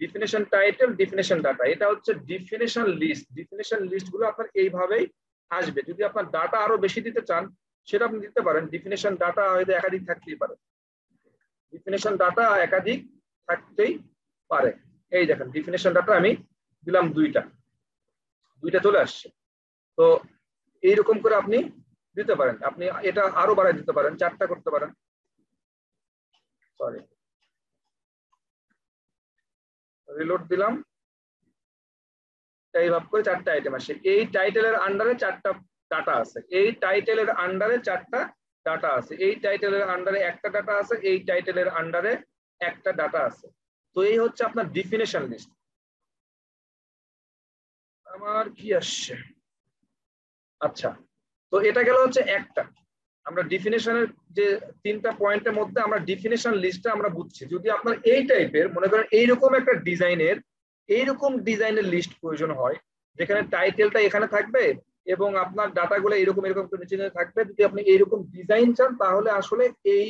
Definition title, definition data, এটা হচ্ছে ডিফিনেশন লিস্ট। ডিফিনেশন লিস্ট গুলো আপনার এইভাবেই আসবে। যদি আপনার ডাটা আরো বেশি দিতে চান সেটা আপনি দিতে পারেন। ডিফিনেশন ডাটা হয়তো একাধিক থাকতেই পারে, ডিফিনেশন ডাটা একাধিক থাকতেই পারে। এই দেখেন ডিফিনেশন ডাটা আমি দিলাম দুইটা চলে আসছে। তো এইরকম করে আপনি দিতে পারেন। আপনি এটা আরো বাড়ায় দিতে পারেন, 4টা করতে পারেন। সরি, রিলোড দিলাম, এইভাবে করে 4টা আইটেম আসে। এই টাইটেলের আন্ডারে 4টা ডাটা আছে, এই টাইটেলের আন্ডারে 4টা ডাটা আছে, এই টাইটেলের আন্ডারে একটা ডাটা আছে, এই টাইটেলের আন্ডারে একটা ডাটা আছে। তো এই হচ্ছে আপনার ডিফিনেশন লিস্ট। আমার কি আসছে, আচ্ছা, তো এটা গেল হচ্ছে একটা। আমরা ডিফিনেশনের যে 3টা পয়েন্টের মধ্যে আমরা ডিফিনেশন লিস্টটা আমরা বুঝছি। যদি আপনার এই টাইপের মনে করেন এইরকম একটা ডিজাইনের লিস্ট প্রয়োজন হয়, যেখানে টাইটেলটা এখানে থাকবে এবং আপনার ডাটাগুলো এরকম এরকম নিচে থাকবে, যদি আপনি এইরকম ডিজাইন চান তাহলে আসলে এই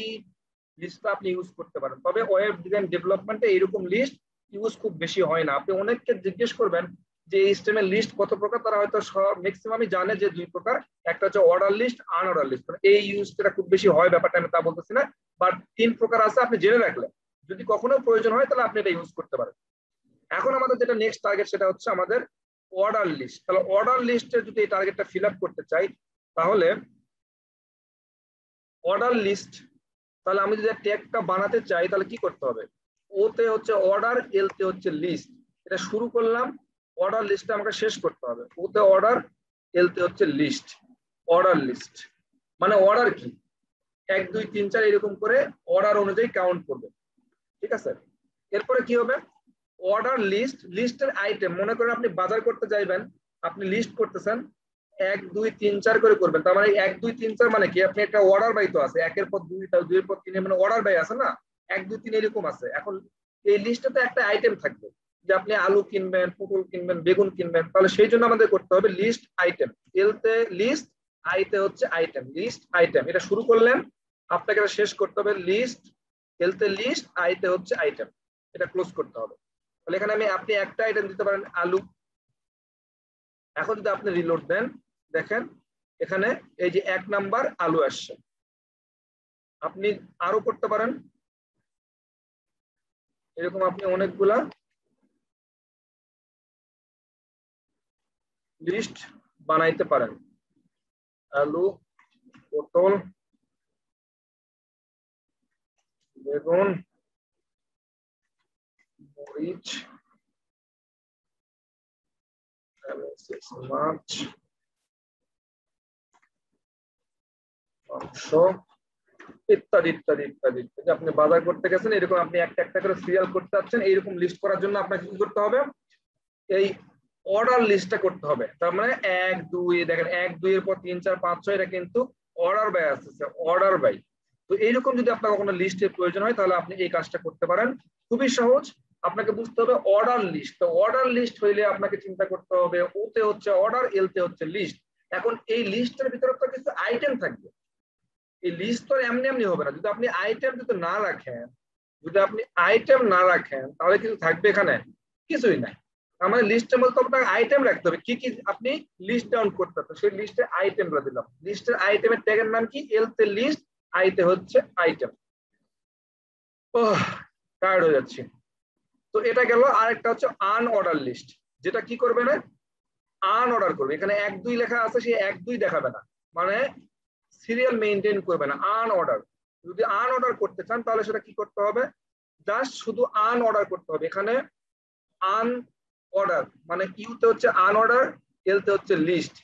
লিস্টটা আপনি ইউজ করতে পারেন। তবে ওয়েব ডিজাইন ডেভেলপমেন্টে এইরকম লিস্ট ইউজ খুব বেশি হয় না। আপনি অনেককে জিজ্ঞেস করবেন যে এইচটিএমএল লিস্ট কত প্রকার, তারা হয়তো ম্যাক্সিমামই জানে যে 2 প্রকার, একটা হচ্ছে অর্ডার লিস্ট, আনঅর্ডার লিস্ট। এই ইউজটা খুব বেশি হয় ব্যাপারটা আমি তা বলতেছি না, বাট 3 প্রকার আছে, আপনি জেনে রাখলে যদি কখনো প্রয়োজন হয় তাহলে আপনি এটা ইউজ করতে পারেন। এখন আমাদের যেটা নেক্সট টার্গেট সেটা হচ্ছে আমাদের অর্ডার লিস্ট। তাহলে অর্ডার লিস্টে যদি এই টার্গেটটা ফিল আপ করতে চাই তাহলে অর্ডার লিস্ট, তাহলে আমি যদি ট্যাগটা বানাতে চাই তাহলে কি করতে হবে, ওতে হচ্ছে অর্ডার, এলতে হচ্ছে লিস্ট। এটা শুরু করলাম, অর্ডার লিস্টটা আমাকে শেষ করতে হবে। ওতে অর্ডার, এলতে হচ্ছে লিস্ট। অর্ডার লিস্ট মানে অর্ডার কি, 1 2 3 4 এরকম করে অর্ডার অনুযায়ী কাউন্ট করবে, ঠিক আছে। এরপরে কি হবে, অর্ডার লিস্ট, লিস্টের আইটেম, মনে করেন আপনি বাজার করতে যাইবেন, আপনি লিস্ট করতেছেন 1 2 3 4 করে করবেন। তার মানে 1 2 3 4 মানে কি, আপনি একটা অর্ডার বাই তো আছে, 1-এর পর 2, 2-এর পর 3, মানে অর্ডার বাই আছে না, 1 2 3 এরকম আছে। এখন এই লিস্টটাতে একটা আইটেম থাকবে যে আপনি আলু কিনবেন, পটল কিনবেন, বেগুন কিনবেন, তাহলে সেই জন্য আমাদের করতে হবে লিস্ট আইটেম। এলতে লিস্ট, আইতে হচ্ছে আইটেম, লিস্ট আইটেম। এটা শুরু করলেন, আপনাকে এটা শেষ করতে হবে লিস্ট, এলতে লিস্ট, আইতে হচ্ছে আইটেম। এটা ক্লোজ করতে হবে। তাহলে এখানে আপনি একটা আইটেম দিতে পারেন আলু। এখন যদি আপনি রিলোড দেন, দেখেন এখানে এই যে 1 নাম্বার আলু আসছে। আপনি আরো করতে পারেন এরকম, আপনি অনেকগুলা লিস্ট বানাইতে পারেন, আলু, পটল, বেগুন, মরিচ, মাছ, মাংস, ইত্যাদি ইত্যাদি ইত্যাদি। আপনি বাজার করতে গেছেন, এরকম আপনি একটা একটা করে সিরিয়াল করতে যাচ্ছেন। এইরকম লিস্ট করার জন্য আপনাকে কি করতে হবে, এই অর্ডার লিস্টটা করতে হবে। তার মানে 1 2, দেখেন 1 2 এর পর 3 4 5 6, এটা কিন্তু অর্ডার বাই আসছে, অর্ডার বাই। তো এইরকম যদি আপনার কোনো লিস্টের প্রয়োজন হয় তাহলে আপনি এই কাজটা করতে পারেন, খুবই সহজ। আপনাকে বুঝতে হবে অর্ডার লিস্ট। তো অর্ডার লিস্ট হইলে আপনাকে চিন্তা করতে হবে ওতে হচ্ছে অর্ডার, এলতে হচ্ছে লিস্ট। এখন এই লিস্টের ভিতরে তো কিছু আইটেম থাকবে, এই লিস্ট তো এমনি এমনি হবে না। যদি আপনি আইটেম না রাখেন, তাহলে কিছু থাকবে এখানে, কিছুই নাই। আমাদের লিস্টের মধ্যে আপনাকে আইটেম রাখতে হবে, কি কি আপনি লিস্ট ডাউন করতে হবে, সেই লিস্টে আইটেম দিলাম। লিস্টের আইটেমের ট্যাগের নাম কি, এলতে লিস্ট, আইতে হচ্ছে আইটেম। টায়ার্ড হয়ে যাচ্ছি। তো এটা গেল। আরেকটা হচ্ছে আনঅর্ডার লিস্ট, যেটা কি করবে না, আনঅর্ডার করবে। এখানে 1 2 লেখা আছে, সেই 1 2 দেখাবে না, মানে সিরিয়াল মেইনটেইন করবে না, আনঅর্ডার। যদি আনঅর্ডার করতে চান তাহলে সেটা কি করতে হবে, জাস্ট শুধু আনঅর্ডার করতে হবে। এখানে আনঅর্ডার মানে ইউতে হচ্ছে আনঅর্ডার, এলতে হচ্ছে লিস্ট।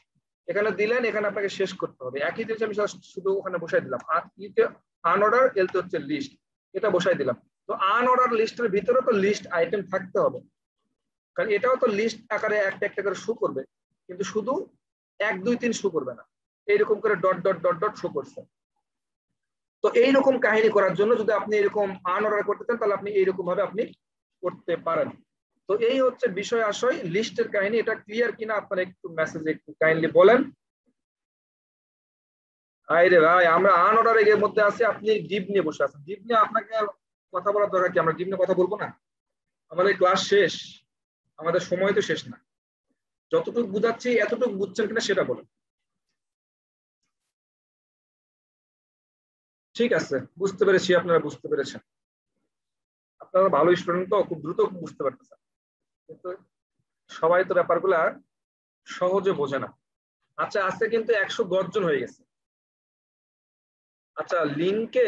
এখানে দিলেন, এখানে আপনাকে শেষ করতে হবে। একই জিনিস আমি শুধু ওখানে বসাই দিলাম, ইউতে আনঅর্ডার, এলতে হচ্ছে লিস্ট, এটা বসাই দিলাম। তো আনঅর্ডার লিস্টের ভিতরে তো লিস্ট আইটেম থাকতে হবে, কারণ এটাও তো লিস্ট আকারে একটা একটা করে শো করবে, কিন্তু শুধু 1 2 3 শো করবে না, এইরকম করে dot dot dot dot show করছে। তো এইরকম কাহিনী করার জন্য যদি আপনি এরকম আনঅর্ডার করতে চান তাহলে আপনি এইরকম ভাবে আপনি করতে পারেন। তো এই হচ্ছে বিষয় আশয় লিস্টের কাহিনী। এটা ক্লিয়ার কিনা আপনারা একটু মেসেজে একটু কাইন্ডলি বলেন। আরে ভাই, আমরা আনঅর্ডার এর মধ্যে আছি, আপনি ডিপ নিয়ে বসে আছেন। ডিপ নিয়ে আপনাকে কথা বলার দরকার কি? আমরা ডিপ নিয়ে কথা বলবো না? আমাদের ক্লাস শেষ, আমাদের সময় তো শেষ না। যতটুকু বুঝাচ্ছি এতটুকু বুঝছেন কিনা সেটা বলেন। ঠিক আছে, বুঝতে পেরেছি, আপনারা বুঝতে পেরেছেন। আপনারা ভালো স্টুডেন্ট, তো খুব দ্রুত বুঝতে পারতেছেন, কিন্তু সবাই তো ব্যাপারগুলা সহজে বোঝে না। আচ্ছা, আজকে কিন্তু 110 জন হয়ে গেছে। আচ্ছা, লিঙ্কে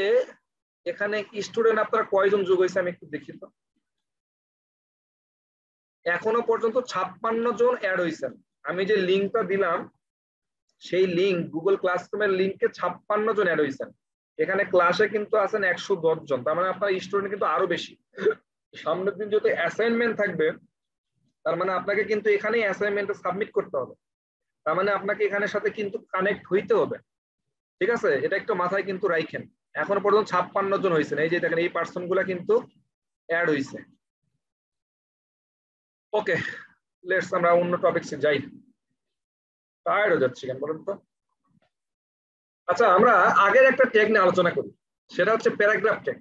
এখানে স্টুডেন্ট আপনারা কয়জন যোগ হয়েছে আমি একটু দেখি তো। এখনো পর্যন্ত 56 জন অ্যাড হয়েছেন। আমি যে লিঙ্কটা দিলাম সেই লিঙ্ক, গুগল ক্লাসরুমের লিঙ্কে 56 জন অ্যাড হয়েছেন। এখানে ক্লাসে কিন্তু আছেন 110 জন, তার মানে আপনার স্টুডেন্ট কিন্তু আরো বেশি। সামনের দিন যদি অ্যাসাইনমেন্ট থাকবে, তার মানে আপনাকে কিন্তু এখানেই অ্যাসাইনমেন্ট সাবমিট করতে হবে, তার মানে আপনাকে এখানের সাথে কিন্তু কানেক্ট হইতে হবে। ঠিক আছে, এটা একটু মাথায় কিন্তু রাখেন। এখনো পর্যন্ত 56 জন হয়েছে, এই যে দেখেন এই পার্সন গুলা কিন্তু অ্যাড হয়েছে। ওকে, লেটস আমরা অন্য টপিকসে যাই। টায়ার্ড হয়ে যাচ্ছি কেন বলুন তো। আচ্ছা, আমরা আগের একটা ট্যাগ নিয়ে আলোচনা করি, সেটা হচ্ছে প্যারাগ্রাফ ট্যাগ।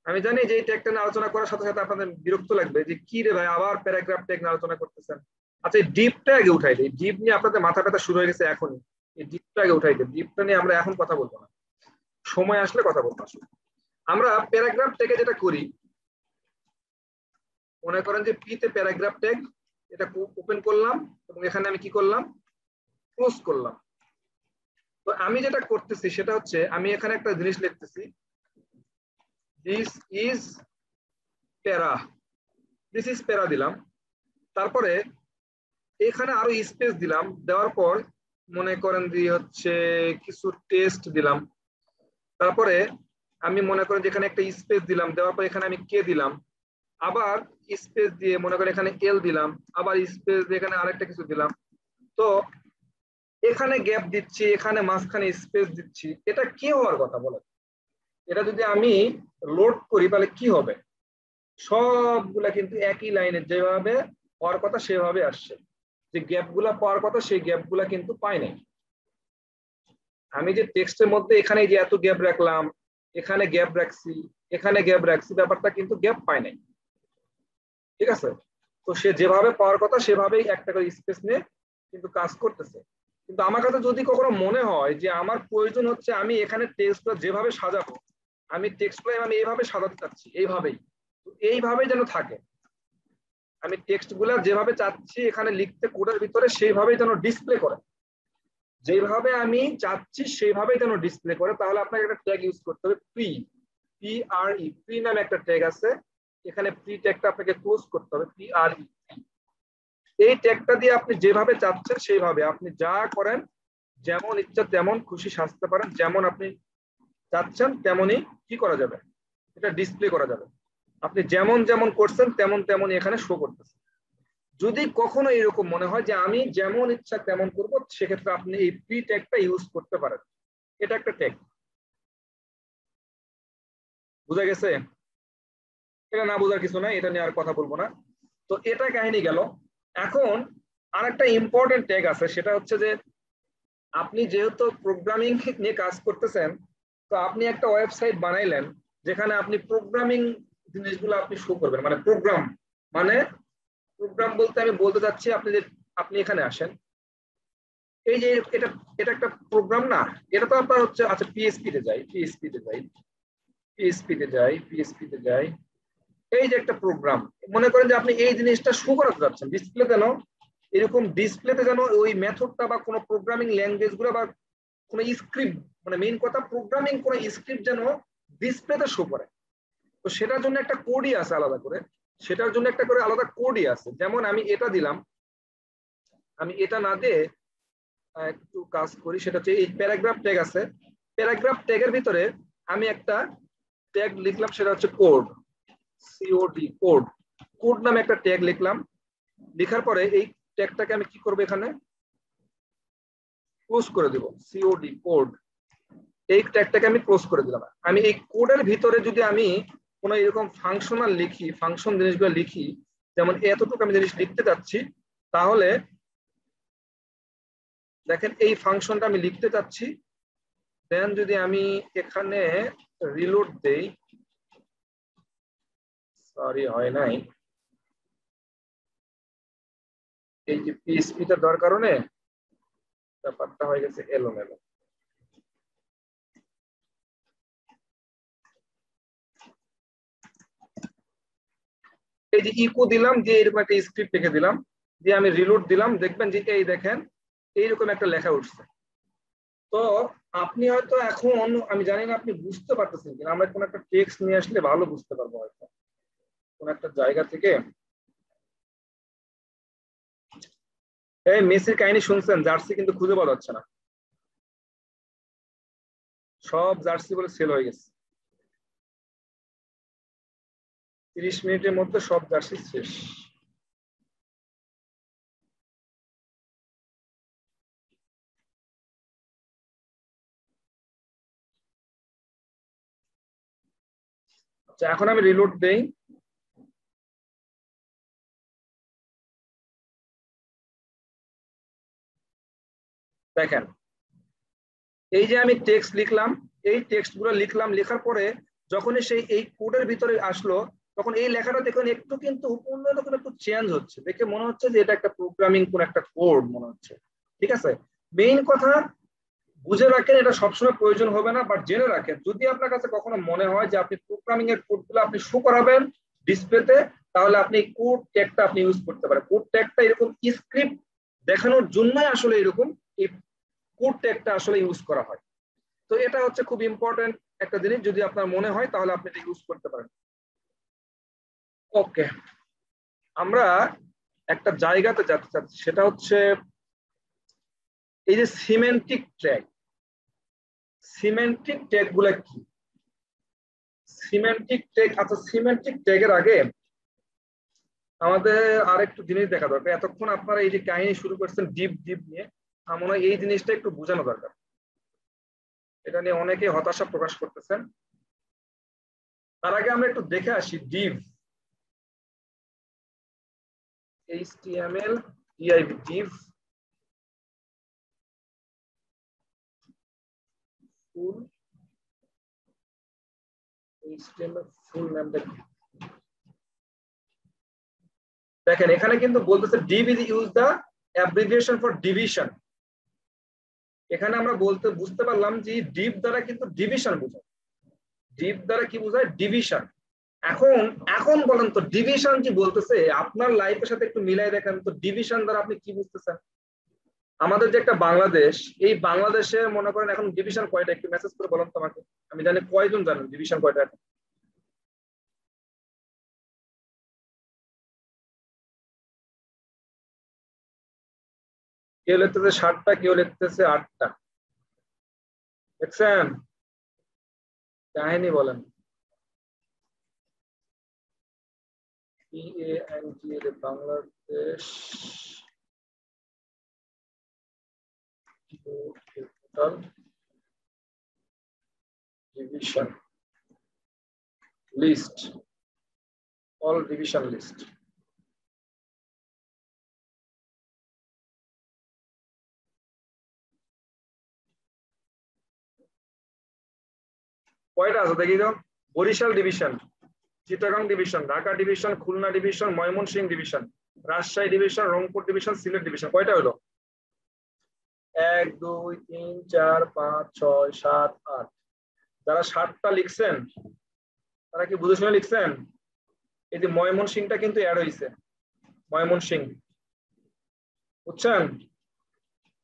আমি জানি যে এই ট্যাগটা নিয়ে আলোচনা করার সাথে সাথে আপনাদের বিরক্ত লাগবে যে কি রে ভাই, আবার প্যারাগ্রাফ ট্যাগ নিয়ে আলোচনা করতেছেন। আচ্ছা, এই ডিপটা আগে উঠাই দিই। ডিপ নিয়ে আপনাদের মাথা ব্যথা শুরু হয়ে গেছে এখনই। এই ডিপটা আগে উঠাই দিই। ডিপটা নিয়ে আমরা এখন কথা বলবো না, সময় আসলে কথা বলবো। আসলে আমরা প্যারাগ্রাফ ট্যাগে যেটা করি, মনে করেন যে পি তে প্যারাগ্রাফ ট্যাগ, এটা ওপেন করলাম এবং এখানে আমি কি করলাম, ক্লোজ করলাম। তো আমি যেটা করতেছি সেটা হচ্ছে আমি এখানে একটা জিনিস লিখতেছি, দিস ইজ প্যারা, দিস ইজ প্যারা দিলাম। তারপরে এখানে আরো স্পেস দিলাম, দেওয়ার পর মনে করেন যে হচ্ছে কিছু টেস্ট দিলাম। তারপরে আমি মনে করেন যে এখানে একটা স্পেস দিলাম, দেওয়ার পর এখানে আমি কে দিলাম, আবার স্পেস দিয়ে মনে করেন এখানে এল দিলাম, আবার স্পেস দিয়ে এখানে আরেকটা কিছু দিলাম। তো এখানে গ্যাপ দিচ্ছি, এখানে মাঝখানে স্পেস দিচ্ছি। এটা কি হওয়ার কথা বলে? এটা যদি আমি লোড করি তাহলে কি হবে? সবগুলা কিন্তু একই লাইনে যেভাবে হওয়ার কথা সেভাবে আসছে। যে গ্যাপ গুলা পাওয়ার কথা সেই গ্যাপ গুলা কিন্তু পাই নাই। আমি যে টেক্সটের মধ্যে এখানে যে এত গ্যাপ রাখলাম, এখানে গ্যাপ রাখছি, এখানে গ্যাপ রাখছি, ব্যাপারটা কিন্তু গ্যাপ পাই নাই। ঠিক আছে, তো সে যেভাবে পাওয়ার কথা সেভাবেই একটা করে স্পেস নিয়ে কিন্তু কাজ করতেছে। কিন্তু আমার কাছে যদি কখনো মনে হয় যে আমার প্রয়োজন হচ্ছে আমি এখানে টেক্সটটা যেভাবে সাজাবো, আমি টেক্সটটা আমি এইভাবে সাজাতে চাচ্ছি, এইভাবেই যেন থাকে, আমি টেক্সট গুলা যেভাবে চাচ্ছি এখানে লিখতে কোডের ভিতরে সেইভাবেই যেন ডিসপ্লে করে, যেভাবে আমি চাচ্ছি সেইভাবেই যেন ডিসপ্লে করে, তাহলে আপনাকে একটা ট্যাগ ইউজ করতে হবে, প্রি, PRE, প্রি নামে একটা ট্যাগ আছে। এখানে প্রি ট্যাগটা আপনাকে ক্লোজ করতে হবে, PRE। এই ট্যাগটা দিয়ে আপনি যেভাবে চাচ্ছেন সেইভাবে আপনি যা করেন, যেমন ইচ্ছা তেমন খুশি সাজতে পারেন, যেমন আপনি চাচ্ছেন তেমনই কি করা যাবে, এটা ডিসপ্লে করা যাবে। আপনি যেমন যেমন করছেন তেমন তেমনই এখানে শো করতেছে। যদি কখনো এরকম মনে হয় যে আমি যেমন ইচ্ছা তেমন করব, সেক্ষেত্রে আপনি এই প্রি ট্যাগটা ইউজ করতে পারেন। এটা একটা ট্যাগ, বুঝা গেছে? এটা না বোঝার কিছু নাই, এটা নিয়ে আর কথা বলবো না। তো এটা কাহিনী গেল। এখন আরেকটা ইম্পর্টেন্ট ট্যাগ আছে, সেটা হচ্ছে যে আপনি যেহেতু প্রোগ্রামিং নিয়ে কাজ করতেছেন, তো আপনি একটা ওয়েবসাইট বানাইলেন যেখানে আপনি প্রোগ্রামিং জিনিসগুলো আপনি শো করবেন। মানে প্রোগ্রাম বলতে আমি বলতে চাচ্ছি, আপনি এখানে আসেন, এই যে এটা এটা একটা প্রোগ্রাম না, এটা তো আপনার হচ্ছে, আচ্ছা পিএইচপি তে যাই, পিএইচপিতে যাই এই যে একটা প্রোগ্রাম, মনে করেন যে আপনি এই জিনিসটা শো করাতে যাচ্ছেন ডিসপ্লে, যেন এরকম ডিসপ্লেতে যেন ওই মেথডটা বা কোনো প্রোগ্রামিং ল্যাঙ্গুয়েজ গুলো বা কোনো স্ক্রিপ্ট, মানে মেইন কথা প্রোগ্রামিং কোনো স্ক্রিপ্ট যেন ডিসপ্লেতে শো করে। তো সেটার জন্য একটা কোডই আছে আলাদা করে, সেটার জন্য একটা করে আলাদা কোডই আছে। যেমন আমি এটা দিলাম, আমি এটা না দিয়ে একটু কাজ করি, সেটা হচ্ছে এই প্যারাগ্রাফ ট্যাগ আছে, প্যারাগ্রাফ ট্যাগের ভিতরে আমি একটা ট্যাগ লিখলাম, সেটা হচ্ছে কোড, সিওডি, কোড, কোড নামে একটা ট্যাগ লিখলাম। লেখার পরে এই ট্যাগটাকে আমি কি করব, এখানে ক্লোজ করে দিব, সিওডি কোড, এই ট্যাগটাকে আমি ক্লোজ করে দিলাম। আমি এই কোডের ভিতরে যদি আমি কোনো এরকম ফাংশনাল লিখি, ফাংশন জিনিসগুলো লিখি, যেমন এতটুকু আমি জিনিস লিখতে যাচ্ছি, তাহলে দেখেন এই ফাংশনটা আমি লিখতে চাচ্ছি, দেন যদি আমি এখানে রিলোড দেই, সরি হয় নাই, এই যে পিএইচপিটা দেওয়ার কারণে ব্যাপারটা হয়ে গেছে এলোমেলো। এই যে ইকো দিলাম, দিয়ে এরকম একটা স্ক্রিপ্ট লিখে দিলাম, দিয়ে আমি রিলোড দিলাম, দেখবেন যে এই দেখেন এইরকম একটা লেখা উঠছে। তো আপনি হয়তো এখন, আমি জানি না আপনি বুঝতে পারতেছেন কিনা, আমরা কোন একটা টেক্সট নিয়ে আসলে ভালো বুঝতে পারবো হয়তো কোন একটা জায়গা থেকে। এই মেসির কাহিনী শুনছেন, জার্সি কিন্তু খুঁজে পাওয়া যাচ্ছে না, সব জার্সি বলে সেল হয়ে গেছে, 30 মিনিটের মধ্যে সব জার্সি শেষ। আচ্ছা, এখন আমি রিলোড দেই, দেখেন এই যে আমি টেক্সট লিখলাম, এই টেক্সট গুলো লিখলাম, লেখার পরে যখনই সেই এই কোডের ভিতরে আসলো, তখন এই লেখাটা দেখুন একটু কিন্তু অন্যরকম একটু চেঞ্জ হচ্ছে, দেখে মনে হচ্ছে যে এটা একটা প্রোগ্রামিং কোন একটা কোড মনে হচ্ছে। ঠিক আছে, মেইন কথা বুঝে রাখেন, এটা সবসময় প্রয়োজন হবে না, বাট জেনে রাখেন, যদি আপনার কাছে কখনো মনে হয় যে আপনি প্রোগ্রামিং এর কোডগুলো আপনি শো করাবেন ডিসপ্লেতে, তাহলে আপনি কোড ট্যাগটা আপনি ইউজ করতে পারেন। কোড ট্যাগটা এরকম স্ক্রিপ্ট দেখানোর জন্যই আসলে এরকম এই কোড ট্যাগটা আসলে ইউজ করা হয়। তো এটা হচ্ছে খুব ইম্পর্টেন্ট একটা জিনিস, যদি আপনার মনে হয় তাহলে আপনি এটা ইউজ করতে পারেন। ওকে, আমরা একটা জায়গাতে যেতে চাচ্ছি, সেটা হচ্ছে এই যে সিমেন্টিক ট্যাগ। সিমেন্টিক ট্যাগ গুলা কি? সিমেন্টিক ট্যাগ, আচ্ছা সিমেন্টিক ট্যাগের আগে আমাদের আরেকটু জিনিস দেখা দরকার। এতক্ষণ আপনারা এই যে কাহিনী শুরু করছেন ডিপ ডিপ নিয়ে, আমার মনে হয় এই জিনিসটা একটু বোঝানো দরকার, এটা নিয়ে অনেকে হতাশা প্রকাশ করতেছেন। তার আগে আমরা একটু দেখে আসি Depp, HTML div, div full HTML ফুল নাম দেখেন, এখানে কিন্তু বলতেছে div is use the abbreviation for division। এখানে আমরা বুঝতে পারলাম যে div দ্বারা কিন্তু ডিভিশন বোঝায়, div দ্বারা কি বোঝায়, ডিভিশন। এখন এখন বলেন তো ডিভিশন কি বলতেছে, আপনার লাইফের সাথে একটু মিলাই দেখেন তো, ডিভিশন দ্বারা আপনি কি বুঝতেছেন? আমাদের যে একটা বাংলাদেশ, এই বাংলাদেশে মনে করেন এখন ডিভিশন কয়টা, একটু মেসেজ করে বলেন তোমাকে, আমি জানি কয়জন জানেন ডিভিশন কয়টা এখন? কেউ লিখতেছে 7টা, কেউ লিখতেছে 8টা। দেখছেন কাহিনী, বলেন Bangladesh division list, all division list. কয়টা আছে দেখি তো? Barishal division, Chittagong division, Dhaka division, Khulna division, Mymensingh division, Rajshahi division, Rangpur division, Sylhet division. কয়টা হলো? 1 2 3 4 5 6 7 8। যারা 7টা লিখছেন তারা কি বুঝে শুনে লিখছেন? এই যে ময়মনসিংহটা কিন্তু অ্যাড হয়েছে, ময়মনসিংহ, বুঝছেন?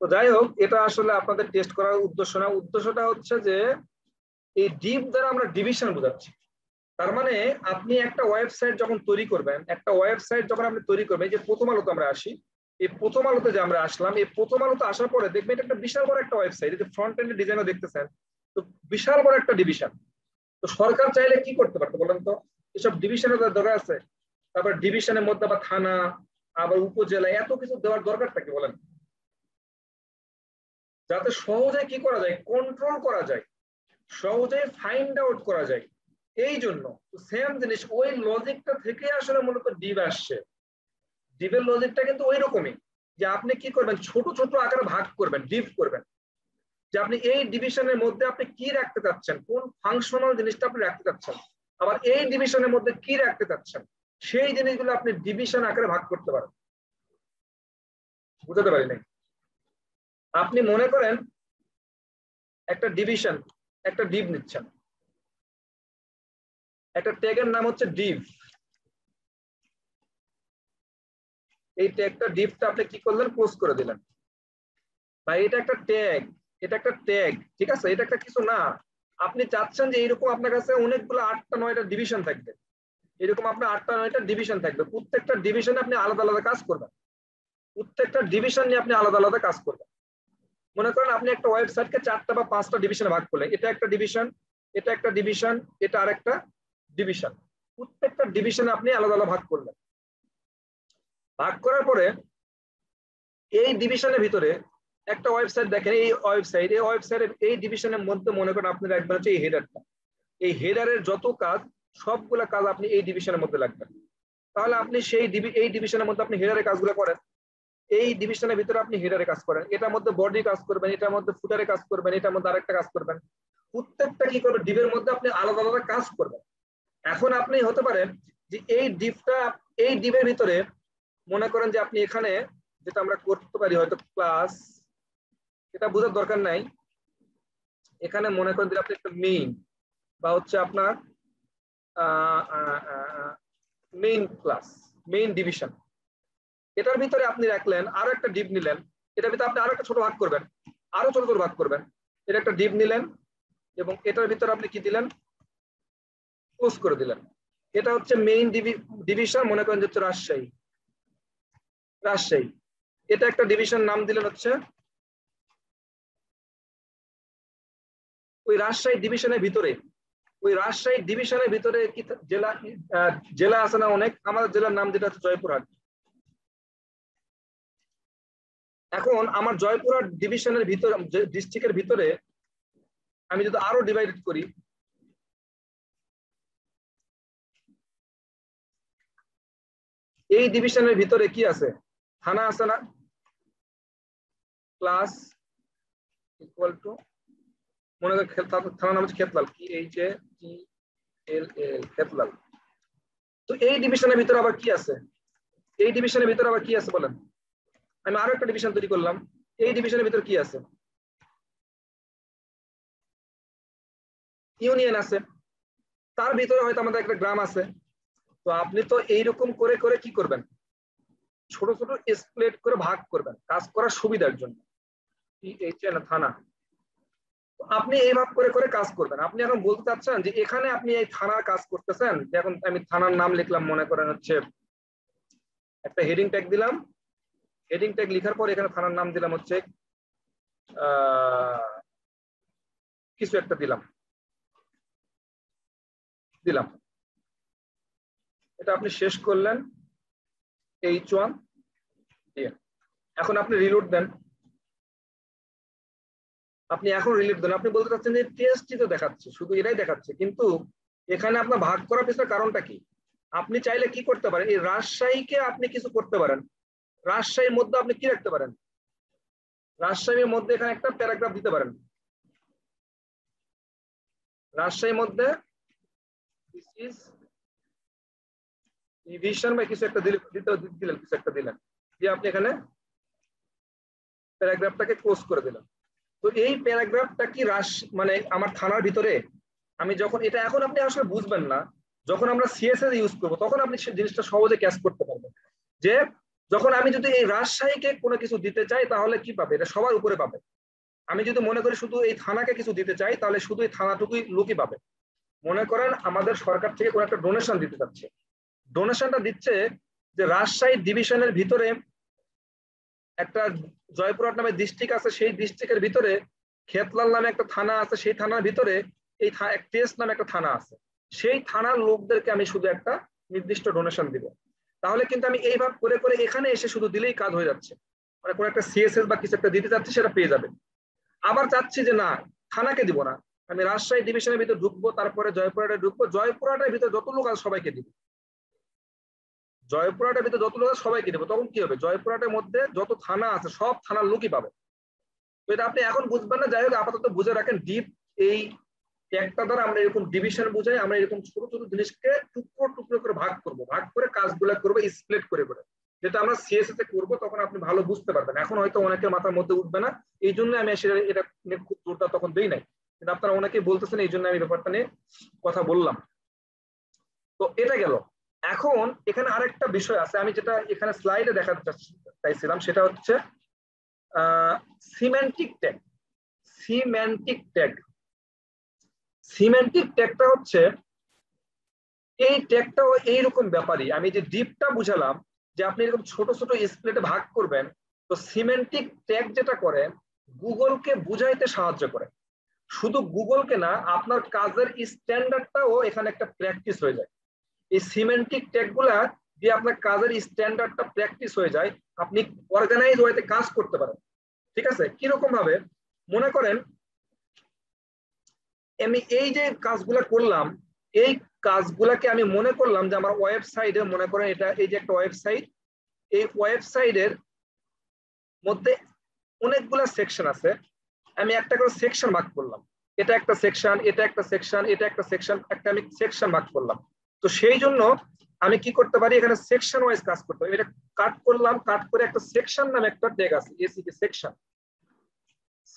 তো যাই হোক, এটা আসলে আপনাদের টেস্ট করার উদ্দেশ্য না, উদ্দেশ্যটা হচ্ছে যে এই ডিপ দ্বারা আমরা ডিভিশন বোঝাচ্ছি। তার মানে আপনি একটা ওয়েবসাইট যখন তৈরি করবেন, একটা ওয়েবসাইট যখন আপনি তৈরি করবেন, যে প্রথম আলোতে আমরা আসি, এই প্রথম আলোতে যে আমরা আসলাম, এই প্রথম আলোতে আসার পরে দেখবেন এটা একটা বিশাল বড় একটা ওয়েবসাইট, এই যে ফ্রন্ট এন্ড ডিজাইনও দেখতেছেন, তো বিশাল বড় একটা ডিভিশন। তো সরকার চাইলে কি করতে পারতো বলেন তো? এসব ডিভিশনের দরকার আছে? তারপর ডিভিশনের মধ্যে আবার থানা, আবার উপজেলা, এত কিছু দেওয়ার দরকারটা কি বলেন? যাতে সহজে কি করা যায়, কন্ট্রোল করা যায়, সহজে ফাইন্ড আউট করা যায়। এই জন্য সেম জিনিস, ওই লজিকটা থেকে আসলে মূলত ডিভ আসছে। ডিভের লজিকটা কিন্তু ওই রকমই, যে আপনি কি করবেন, ছোট ছোট আকারে ভাগ করবেন, ডিভ করবেন, যে আপনি এই ডিভিশনের মধ্যে আপনি কি রাখতে চাচ্ছেন, কোন ফাংশনাল জিনিসটা আপনি রাখতে চাচ্ছেন, আবার এই ডিভিশনের মধ্যে কি রাখতে চাচ্ছেন, সেই জিনিসগুলো আপনি ডিভিশন আকারে ভাগ করতে পারেন। বুঝতে পারি নাই? আপনি মনে করেন একটা ডিভিশন, একটা ডিভ নিচ্ছেন, একটা ট্যাগের নাম হচ্ছে ডিভ। এই ট্যাগটা, ডিভটা আপনি কি করলেন, ক্লোজ করে দিলেন। ভাই এটা একটা ট্যাগ, এটা একটা ট্যাগ, ঠিক আছে, এটা একটা কিছু না। আপনি চাচ্ছেন যে এইরকম আপনার কাছে অনেকগুলো 8টা 9টা ডিভিশন থাকবে, এরকম আপনার 8টা 9টা ডিভিশন থাকবে, প্রত্যেকটা ডিভিশনে আপনি আলাদা আলাদা কাজ করবেন, প্রত্যেকটা ডিভিশন নিয়ে আপনি আলাদা আলাদা কাজ করবেন। মনে করেন আপনি একটা ওয়েবসাইটকে 4টা বা 5টা ডিভিশনে ভাগ করলেন, এটা একটা ডিভিশন, এটা একটা ডিভিশন, এটা আরেকটা ডিভিশন, প্রত্যেকটা ডিভিশনে আপনি আলাদা আলাদা ভাগ করলেন। ভাগ করার পরে এই ডিভিশনের ভিতরে একটা ওয়েবসাইট দেখেন, এই ওয়েবসাইটের এই ডিভিশনের মধ্যে মনে করেন আপনি রাখবেন হচ্ছে এই হেডারটা, এই হেডারের যত কাজ, সবগুলা কাজ আপনি এই ডিভিশনের মধ্যে রাখবেন। তাহলে আপনি এই ডিভিশনের মধ্যে আপনি হেডারের কাজগুলো করেন, এই ডিভিশনের ভিতরে আপনি হেডারে কাজ করেন, এটার মধ্যে বডি কাজ করবেন, এটার মধ্যে ফুটারে কাজ করবেন, এটার মধ্যে আরেকটা কাজ করবেন, প্রত্যেকটা কি করবেন, ডিভের মধ্যে আপনি আলাদা আলাদা কাজ করবেন। এখন আপনি হতে পারেন যে এই ডিভটা, এই ডিভের ভিতরে মনে করেন যে আপনি এখানে যেটা আমরা করতে পারি হয়তো ক্লাস, এটা বোঝার দরকার নাই, এখানে মনে করেন যে আপনি একটা মেইন বা হচ্ছে আপনার মেইন ক্লাস, মেইন ডিভিশন, এটার ভিতরে আপনি রাখলেন আরো একটা ডিভ নিলেন, এটার ভিতরে আপনি আরো একটা ছোট ভাগ করবেন, আরো ছোট ছোট ভাগ করবেন, এটা একটা ডিভ নিলেন এবং এটার ভিতরে আপনি কি দিলেন, ক্লোজ করে দিলেন। এটা হচ্ছে মেইন ডিভিশন, মনে করেন যে হচ্ছে রাজশাহী, রাজশাহী, এটা একটা ডিভিশন নাম দিলেন হচ্ছে, ওই রাজশাহী ডিভিশনের ভিতরে, ওই রাজশাহী ডিভিশনের ভিতরে কি জেলা, জেলা আছে না অনেক, আমাদের জেলার নাম যেটা হচ্ছে জয়পুরহাট। এখন আমার জয়পুরহাট ডিভিশনের ভিতরে, ডিস্ট্রিক্টের ভিতরে আমি যদি আরো ডিভাইড করি, এই ডিভিশনের ভিতরে কি আছে, থানা আছে না, ক্লাস ইকুয়াল টু, মনে করেন থানার নাম হচ্ছে খেতলাল, খেতলাল। তো এই ডিভিশনের ভিতরে আবার কি আছে, এই ডিভিশনের ভিতরে আবার কি আছে বলেন? আমি আরো একটা ডিভিশন তৈরি করলাম, এই ডিভিশনের ভিতরে কি আছে, ইউনিয়ন আছে, তার ভিতরে হয়তো আমাদের একটা গ্রাম আছে। তো আপনি তো এইরকম করে করে কি করবেন, ছোট ছোট স্প্লিট করে ভাগ করবেন কাজ করার সুবিধার জন্য। থানা, আপনি এইভাবে করে করে কাজ করবেন। আপনি এখন বলতে চাচ্ছেন যে এখানে আপনি এই থানার কাজ করতেছেন, এখন আমি থানার নাম লিখলাম, মনে করেন হচ্ছে একটা হেডিং ট্যাগ দিলাম, হেডিং ট্যাগ লিখার পর এখানে থানার নাম দিলাম হচ্ছে কিছু একটা দিলাম, এটা আপনি শেষ করলেন H1 দিয়ে। এখন আপনি রিলোড দেন, আপনি এখন রিলোড দেন, আপনি বলতে চাচ্ছেন যে টেস্টই তো দেখাচ্ছে, শুধু এটাই দেখাচ্ছে, কিন্তু এখানে আপনার ভাগ করার পিছনে কারণটা কি? আপনি চাইলে কি করতে পারেন, এই রাজশাহীকে আপনি কিছু করতে পারেন, রাজশাহীর মধ্যে আপনি কি রাখতে পারেন, রাজশাহীর মধ্যে এখানে একটা প্যারাগ্রাফ দিতে পারেন, রাজশাহীর মধ্যে দিস ইজ ডিভিশন বা কিছু একটা দিলেন, কিছু একটা দিলেন, দিয়ে আপনি এখানে প্যারাগ্রাফটাকে ক্লোজ করে দিলাম। তো এই প্যারাগ্রাফটা কি মানে আমার থানার ভিতরে, আমি যখন এটা, এখন আপনি আসলে বুঝবেন না, যখন আমরা সিএসএস ইউজ করবো তখন আপনি জিনিসটা সহজে ক্যাচ করতে পারবেন যে যখন আমি যদি এই রাজশাহীকে কোনো কিছু দিতে চাই তাহলে কি পাবে, এটা সবার উপরে পাবে। আমি যদি মনে করি শুধু এই থানাকে কিছু দিতে চাই তাহলে শুধু এই থানাটুকুই লোকই পাবে। মনে করেন আমাদের সরকার থেকে কোনো একটা ডোনেশন দিতে চাচ্ছে, ডোনেশনটা দিচ্ছে যে রাজশাহী ডিভিশনের ভিতরে একটা জয়পুরহাট নামে ডিস্ট্রিক্ট আছে, সেই ডিস্ট্রিক্টের ভিতরে খেতলাল নামে একটা থানা আছে, সেই থানার ভিতরে এই টেস্ট নামে একটা থানা আছে, সেই থানার লোকদেরকে আমি শুধু একটা নির্দিষ্ট ডোনেশন দিব। তাহলে কিন্তু আমি এইভাবে করে করে এখানে এসে শুধু দিলেই কাজ হয়ে যাচ্ছে, মানে কোনো একটা সিএসএস বা কিছু একটা দিতে চাচ্ছি সেটা পেয়ে যাবে। আবার চাচ্ছি যে না থানাকে দিব না, আমি রাজশাহী ডিভিশনের ভিতরে ঢুকবো, তারপরে জয়পুরহাটে ঢুকবো, জয়পুরহাটের ভিতরে যত লোক আছে সবাইকে দিব, জয়পুরহাটের ভিতরে যত লোক আছে সবাইকে দেবো। তখন কি হবে, জয়পুরহাটের মধ্যে যত থানা আছে সব থানার লোকই পাবে। তো এটা আপনি এখন বুঝবেন না, যাই হোক আপাতত বুঝে রাখেন ডিপ এই ট্যাগটা দ্বারা আমরা এরকম ডিভিশন বুঝাই, আমরা এরকম ছোট ছোট জিনিসকে টুকরো টুকরো করে ভাগ করব, ভাগ করে কাজগুলো করবো স্প্লিট করে করে, যেটা আমরা সিএসএস এ করবো তখন আপনি ভালো বুঝতে পারবেন। এখন হয়তো অনেকের মাথার মধ্যে উঠবে না, এই জন্য আমি এটা খুব জোরটা তখন দিই নাই, কিন্তু আপনারা অনেকেই বলতেছেন এই জন্য আমি ব্যাপারটা নিয়ে কথা বললাম। তো এটা গেল। এখন এখানে আরেকটা বিষয় আছে, আমি যেটা এখানে স্লাইডে দেখাতে চাইছিলাম সেটা হচ্ছে semantic tag. Semantic tag, semantic ট্যাগটা হচ্ছে এই ট্যাগটাও এইরকম ব্যাপারই, আমি যে ডিপটা বুঝালাম যে আপনি এরকম ছোট ছোট স্প্লেটে ভাগ করবেন, তো সিমেন্টিক ট্যাগ যেটা করে গুগলকে বুঝাইতে সাহায্য করে। শুধু গুগলকে না, আপনার কাজের স্ট্যান্ডার্ডটাও এখানে একটা প্র্যাকটিস হয়ে যায়। এই সিমেন্টিক ট্যাগ গুলা দিয়ে আপনার কাজের স্ট্যান্ডার্ডটা প্র্যাকটিস হয়ে যায়, আপনি অর্গানাইজ ওয়েতে কাজ করতে পারেন। ঠিক আছে, কিরকম ভাবে, মনে করেন আমি এই যে কাজগুলা করলাম, এই কাজগুলাকে আমি মনে করলাম যে আমার ওয়েবসাইটে, মনে করেন এটা এই যে একটা ওয়েবসাইট, এই ওয়েবসাইটের মধ্যে অনেকগুলা সেকশন আছে, আমি একটা করে সেকশন ভাগ করলাম, এটা একটা সেকশন, এটা একটা সেকশন, এটা একটা সেকশন, একটা আমি সেকশন ভাগ করলাম। তো সেই জন্য আমি কি করতে পারি, এখানে সেকশন ওয়াইজ কাজ করতে পারি। এটা কাট করলাম, কাট করে একটা সেকশন নামে একটা ট্যাগ আছে, এসিকে সেকশন,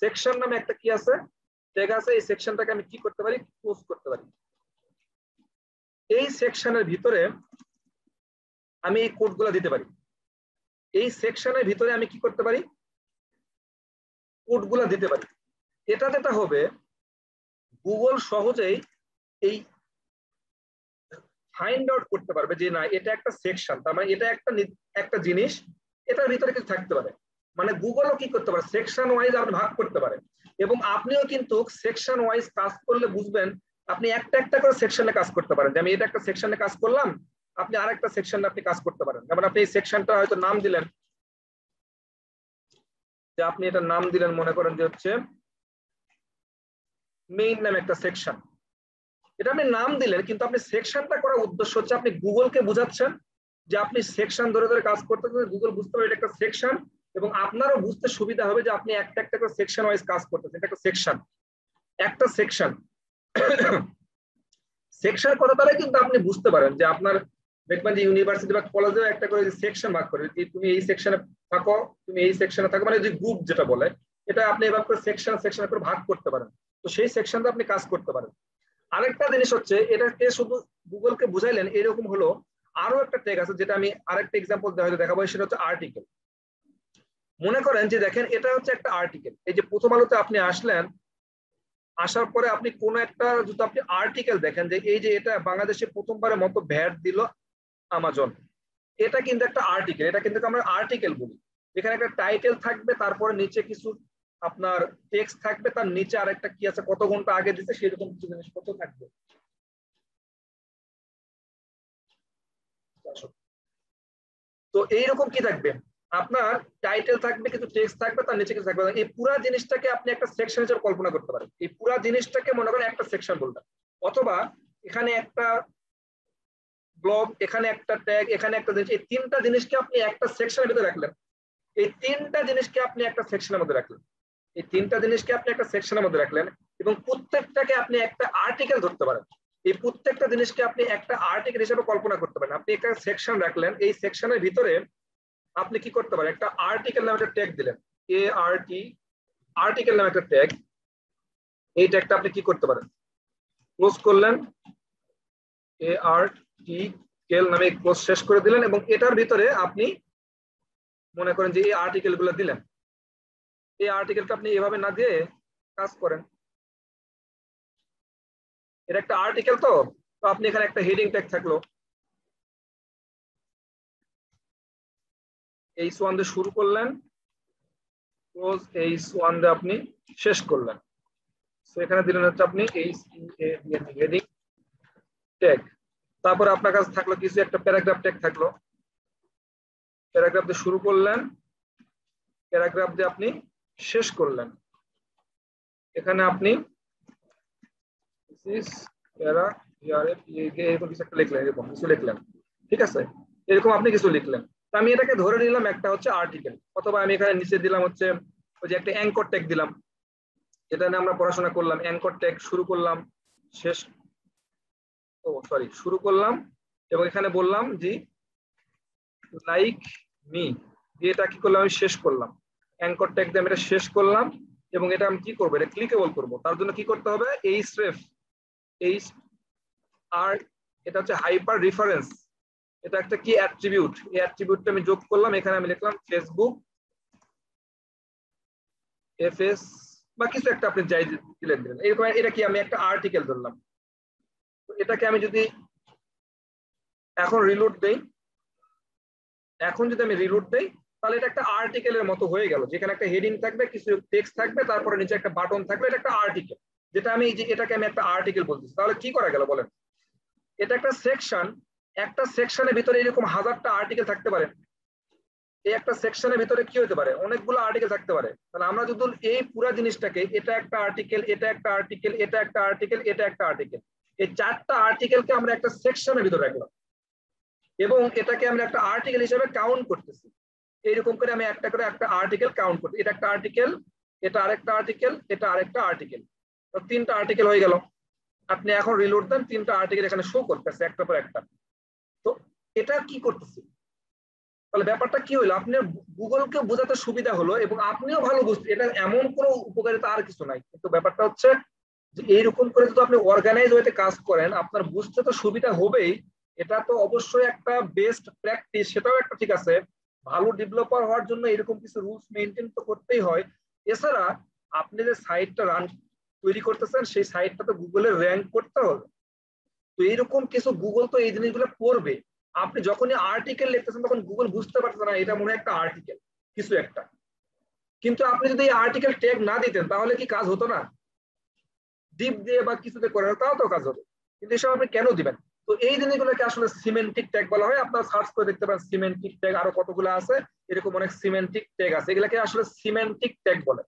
সেকশন নামে একটা কি আছে ট্যাগ আছে, এই সেকশনটাকে আমি কি করতে পারি, ক্লোজ করতে পারি। এই সেকশনের ভিতরে আমি এই কোডগুলো দিতে পারি, এই সেকশনের ভিতরে আমি কি করতে পারি, কোডগুলো দিতে পারি। এটা যেটা হবে, গুগল সহজেই এই ফাইন্ড আউট করতে পারবে যে না এটা একটা সেকশন, তার মানে এটা একটা জিনিস, এটার ভিতরে কিছু থাকতে পারে। মানে গুগলও কি করতে পারে, সেকশন ওয়াইজ আপনি ভাগ করতে পারে, এবং আপনিও কিন্তু সেকশন ওয়াইজ কাজ করলে বুঝবেন, আপনি একটা একটা করে সেকশনে কাজ করতে পারেন। যে আমি এটা একটা সেকশনে কাজ করলাম, আপনি আরেকটা সেকশনে আপনি কাজ করতে পারেন। যেমন আপনি এই সেকশনটা হয়তো নাম দিলেন, যে আপনি এটা নাম দিলেন, মনে করেন যে হচ্ছে মেইন নামে একটা সেকশন, এটা আপনি নাম দিলেন, কিন্তু আপনি সেকশনটা করার উদ্দেশ্য হচ্ছে আপনি গুগলকে বুঝাচ্ছেন যে আপনি সেকশন ধরে ধরে কাজ করতেছেন, গুগল বুঝতে পারবে এটা একটা সেকশন, এবং আপনারও বুঝতে সুবিধা হবে যে আপনি একটা একটা করে সেকশন ওয়াইজ কাজ করতেছেন। এটা একটা সেকশন, একটা সেকশন সেকশন কত তাহলে কিন্তু আপনি বুঝতে পারেন যে আপনার, দেখবেন যে ইউনিভার্সিটি বা কলেজেও একটা করে সেকশন ভাগ করে, যে তুমি এই সেকশনে থাকো, তুমি এই সেকশনে থাকো, মানে যে গ্রুপ যেটা বলে, এটা আপনি এবার করে সেকশন সেকশন করে ভাগ করতে পারেন। তো সেই সেকশনটা আপনি কাজ করতে পারেন। আরেকটা জিনিস হচ্ছে, এটাকে শুধু গুগলকে বুঝাইলেন এরকম হলো, আরো একটা ট্যাগ আছে যেটা আমি আরেকটা এক্সাম্পল দেখাবো, সেটা হচ্ছে আর্টিকেল। মনে করেন যে দেখেন এটা হচ্ছে একটা আর্টিকেল, এই যে প্রথম আলোতে আপনি আসলেন, আসার পরে আপনি কোন একটা যদি আপনি আর্টিকেল দেখেন যে এই যে এটা বাংলাদেশে প্রথমবারের মতো ভ্যাট দিল আমাজন, এটা কিন্তু একটা আর্টিকেল, এটা কিন্তু আমরা আর্টিকেল বলি। এখানে একটা টাইটেল থাকবে, তারপরে নিচে কিছু আপনার টেক্সট থাকবে, তার নিচে আরেকটা কি আছে, কত ঘন্টা আগে দিতে সেরকম কিছু জিনিসপত্র থাকবে। তো এইরকম কি থাকবে, আপনার টাইটেল থাকবে, কিছু টেক্সট থাকবে, তার নিচে কিছু থাকবে। এই পুরো জিনিসটাকে আপনি একটা সেকশন হিসেবে কল্পনা করতে পারেন, এই পুরো জিনিসটাকে মনে করেন একটা সেকশন বলবেন, অথবা এখানে একটা ব্লগ, এখানে একটা ট্যাগ, এখানে একটা জিনিস, এই তিনটা জিনিসকে আপনি একটা সেকশনের ভিতরে রাখলেন, এই তিনটা জিনিসকে আপনি একটা সেকশনের মধ্যে রাখলেন, এই তিনটা জিনিসকে আপনি একটা সেকশনের মধ্যে রাখলেন, এবং প্রত্যেকটাকে আপনি একটা আর্টিকেল ধরতে পারেন। এই প্রত্যেকটা জিনিসকে আপনি একটা আর্টিকেল হিসেবে কল্পনা করতে পারেন। আপনি একটা সেকশন রাখলেন, এই সেকশনের ভিতরে আপনি কি করতে পারেন, একটা আর্টিকেল নামে একটা ট্যাগ দিলেন, ART, আর্টিকেল নামে একটা ট্যাগ, এই ট্যাগটা আপনি কি করতে পারেন, ক্লোজ করলেন, আর্টিকেল নামে কোর্স শেষ করে দিলেন এবং এটার ভিতরে আপনি মনে করেন যে এই আর্টিকেল গুলো দিলেন। এই আর্টিকেলটা আপনি এভাবে না দিয়ে কাজ করেন, এটা একটা আর্টিকেল তো আপনি এখানে একটা হেডিং ট্যাগ থাকলো, H1 দিয়ে শুরু করলেন, ক্লোজ H1 দিয়ে আপনি শেষ করলেন। তো এখানে দিলেন হচ্ছে আপনি হেডিং ট্যাগ। তারপরে আপনার কাছে থাকলো কিছু একটা প্যারাগ্রাফ ট্যাগ থাকলো, প্যারাগ্রাফ দিয়ে শুরু করলেন, প্যারাগ্রাফ দিয়ে আপনি শেষ করলেন। এখানে আপনি এরকম কিছু একটা লিখলেন, এরকম কিছু লিখলেন, ঠিক আছে, এরকম আপনি কিছু লিখলেন। আমি এটাকে ধরে নিলাম একটা হচ্ছে আর্টিকেল, অথবা আমি এখানে নিচে দিলাম হচ্ছে ওই যে একটা অ্যাঙ্কর ট্যাগ দিলাম, এটা নিয়ে আমরা পড়াশোনা করলাম। অ্যাঙ্কর ট্যাগ শুরু করলাম, শেষ, শুরু করলাম এবং এখানে বললাম যে লাইক মি দিয়ে এটা কি করলাম, আমি শেষ করলাম। অ্যাঙ্কর ট্যাগ দিয়ে আমি এটা শেষ করলাম এবং এটা আমি কি করবো, এটা ক্লিকেবল করবো। তার জন্য কি করতে হবে, এটা হচ্ছে হাইপার রেফারেন্স, এটা একটা কি অ্যাট্রিবিউট, এই অ্যাট্রিবিউটটা আমি যোগ করলাম। এখানে আমি লিখলাম ফেসবুক এফএস বা কিছু একটা আপনি যাই দিলেন দিলেন, এরকম। এটা কি আমি একটা আর্টিকেল ধরলাম। এটাকে আমি যদি এখন রিলোড দেই, এখন যদি আমি রিলোড দেই তাহলে এটা একটা আর্টিকেলের মতো হয়ে গেল, যেখানে একটা হেডিং থাকবে, কিছু টেক্সট থাকবে, তারপরে নিচে একটা বাটন থাকবে, এটা একটা আর্টিকেল, যেটা আমি এটাকে আমি একটা আর্টিকেল বলতেছি। তাহলে কি করা গেল বলেন, এটা একটা সেকশন, একটা সেকশনের ভিতরে এরকম হাজারটা আর্টিকেল থাকতে পারে। এই একটা সেকশনের ভিতরে কি হতে পারে, অনেকগুলো আর্টিকেল থাকতে পারে। তাহলে আমরা যদি এই পুরো জিনিসটাকে, এটা একটা আর্টিকেল, এটা একটা আর্টিকেল, এটা একটা আর্টিকেল, এটা একটা আর্টিকেল, এই চারটা আর্টিকেলকে আমরা একটা সেকশনের ভিতরে রাখলাম এবং এটাকে আমরা একটা আর্টিকেল হিসেবে কাউন্ট করতেছি। এইরকম করে আমি একটা করে একটা আর্টিকেল কাউন্ট করতে, এটা একটা আর্টিকেল, এটা আরেকটা আর্টিকেল, এটা আরেকটা আর্টিকেল, তো তিনটা আর্টিকেল হয়ে গেল। আপনি এখন রিলোড দেন, তিনটা আর্টিকেল এখানে শো করতেছে একটা পর একটা। তো এটা কি করতেছে, তাহলে ব্যাপারটা কি হলো, আপনার গুগলকে বোঝাতে সুবিধা হলো এবং আপনিও ভালো বুঝতে, এটা এমন কোনো উপকারিতা আর কিছু নাই। কিন্তু ব্যাপারটা হচ্ছে যে এইরকম করে যদি আপনি অর্গানাইজ ওয়েতে কাজ করেন, আপনার বুঝতে তো সুবিধা হবেই। এটা তো অবশ্যই একটা বেস্ট প্র্যাকটিস, সেটাও একটা ঠিক আছে। ভালো ডেভেলপার হওয়ার জন্য এরকম কিছু রুলস মেনটেন তো করতেই হয়। এছাড়া আপনি যে সাইটটা তৈরি করতেছেন, সেই সাইটটা তো গুগলের র্যাঙ্ক করতে হবে। তো এইরকম কিছু গুগল তো এই জিনিসগুলো করবে। আপনি যখনই আর্টিকেল লিখতেছেন তখন গুগল বুঝতে পারছে না এটা মনে হয় একটা আর্টিকেল, কিছু একটা। কিন্তু আপনি যদি এই আর্টিকেল ট্যাগ না দিতেন তাহলে কি কাজ হতো না, ডিপ দিয়ে বা কিছুতে করে তাও তো কাজ হবে। কিন্তু এসব আপনি কেন দিবেন? তো এই জিনিসগুলোকে আসলে সিমেন্টিক ট্যাগ বলা হয়। আপনারা সার্চ করে দেখতে পারেন সিমেন্টিক ট্যাগ, আরো কতগুলো আছে, এরকম অনেক সিমেন্টিক ট্যাগ আছে, এগুলাকে আসলে সিমেন্টিক ট্যাগ বলে।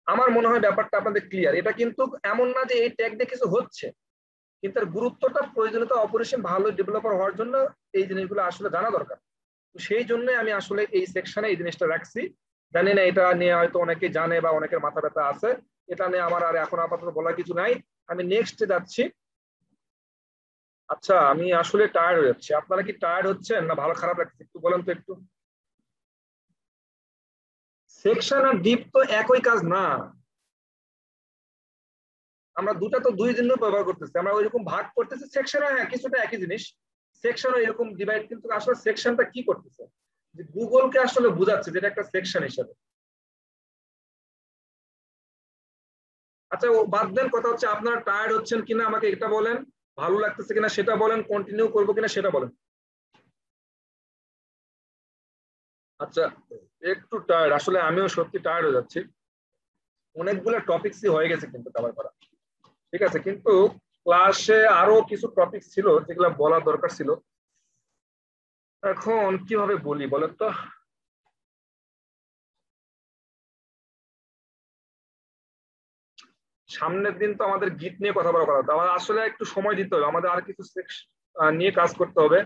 আমার মনে হয় ব্যাপারটা আপনাদের ক্লিয়ার। এটা কিন্তু এমন না যে এই ট্যাগ দিয়ে কিছু হচ্ছে, কিন্তু তার গুরুত্বটা, প্রয়োজনীয়তা, অপরিসীম ভালো ডেভেলপার হওয়ার জন্য এই জিনিসগুলো আসলে জানা দরকার। তো সেই জন্য আমি আসলে এই সেকশনে এই জিনিসটা রাখছি। জানি না এটা নিয়ে হয়তো অনেকে জানে বা অনেকের মাথা ব্যথা আছে, এটা নিয়ে আমার আর এখন আপাতত বলার কিছু নাই। আমি নেক্সট যাচ্ছি। আচ্ছা, আমি আসলে টায়ার্ড হয়ে যাচ্ছি। আপনারা কি টায়ার্ড হচ্ছেন না ভালো খারাপ লাগছে একটু বলেন তো একটু। সেকশন আর ডিপ তো একই কাজ না, আমরা দুটা তো দুই জন্য ব্যবহার করতেছি, আমরা ওইরকম ভাগ করতেছি। সেকশনে হ্যাঁ কিছুটা একই জিনিস, সেকশনও এরকম ডিভাইড, কিন্তু আসলে সেকশনটা কি করতেছে, যে গুগলকে আসলে বোঝাচ্ছে যেটা একটা সেকশন হিসাবে। আচ্ছা ও বাদ দেন, কথা হচ্ছে আপনারা টায়ার্ড হচ্ছেন কিনা আমাকে এটা বলেন, ভালো লাগতেছে কিনা সেটা বলেন, কন্টিনিউ করবো কিনা সেটা বলেন। আচ্ছা, একটু টায়ার্ড, আসলে আমিও সত্যি টায়ার্ড হয়ে যাচ্ছি। অনেকগুলো টপিকসই হয়ে গেছে কিন্তু কভার করা, ঠিক আছে, কিন্তু ক্লাসে আরো কিছু টপিক ছিল যেগুলো বলা দরকার ছিল। এখন কিভাবে বলি বলেন তো। সামনের দিন তো আমাদের গিট নিয়ে কথা বলার কথা, আমার আসলে একটু সময় দিতে হবে, আমাদের আর কিছু নিয়ে কাজ করতে হবে।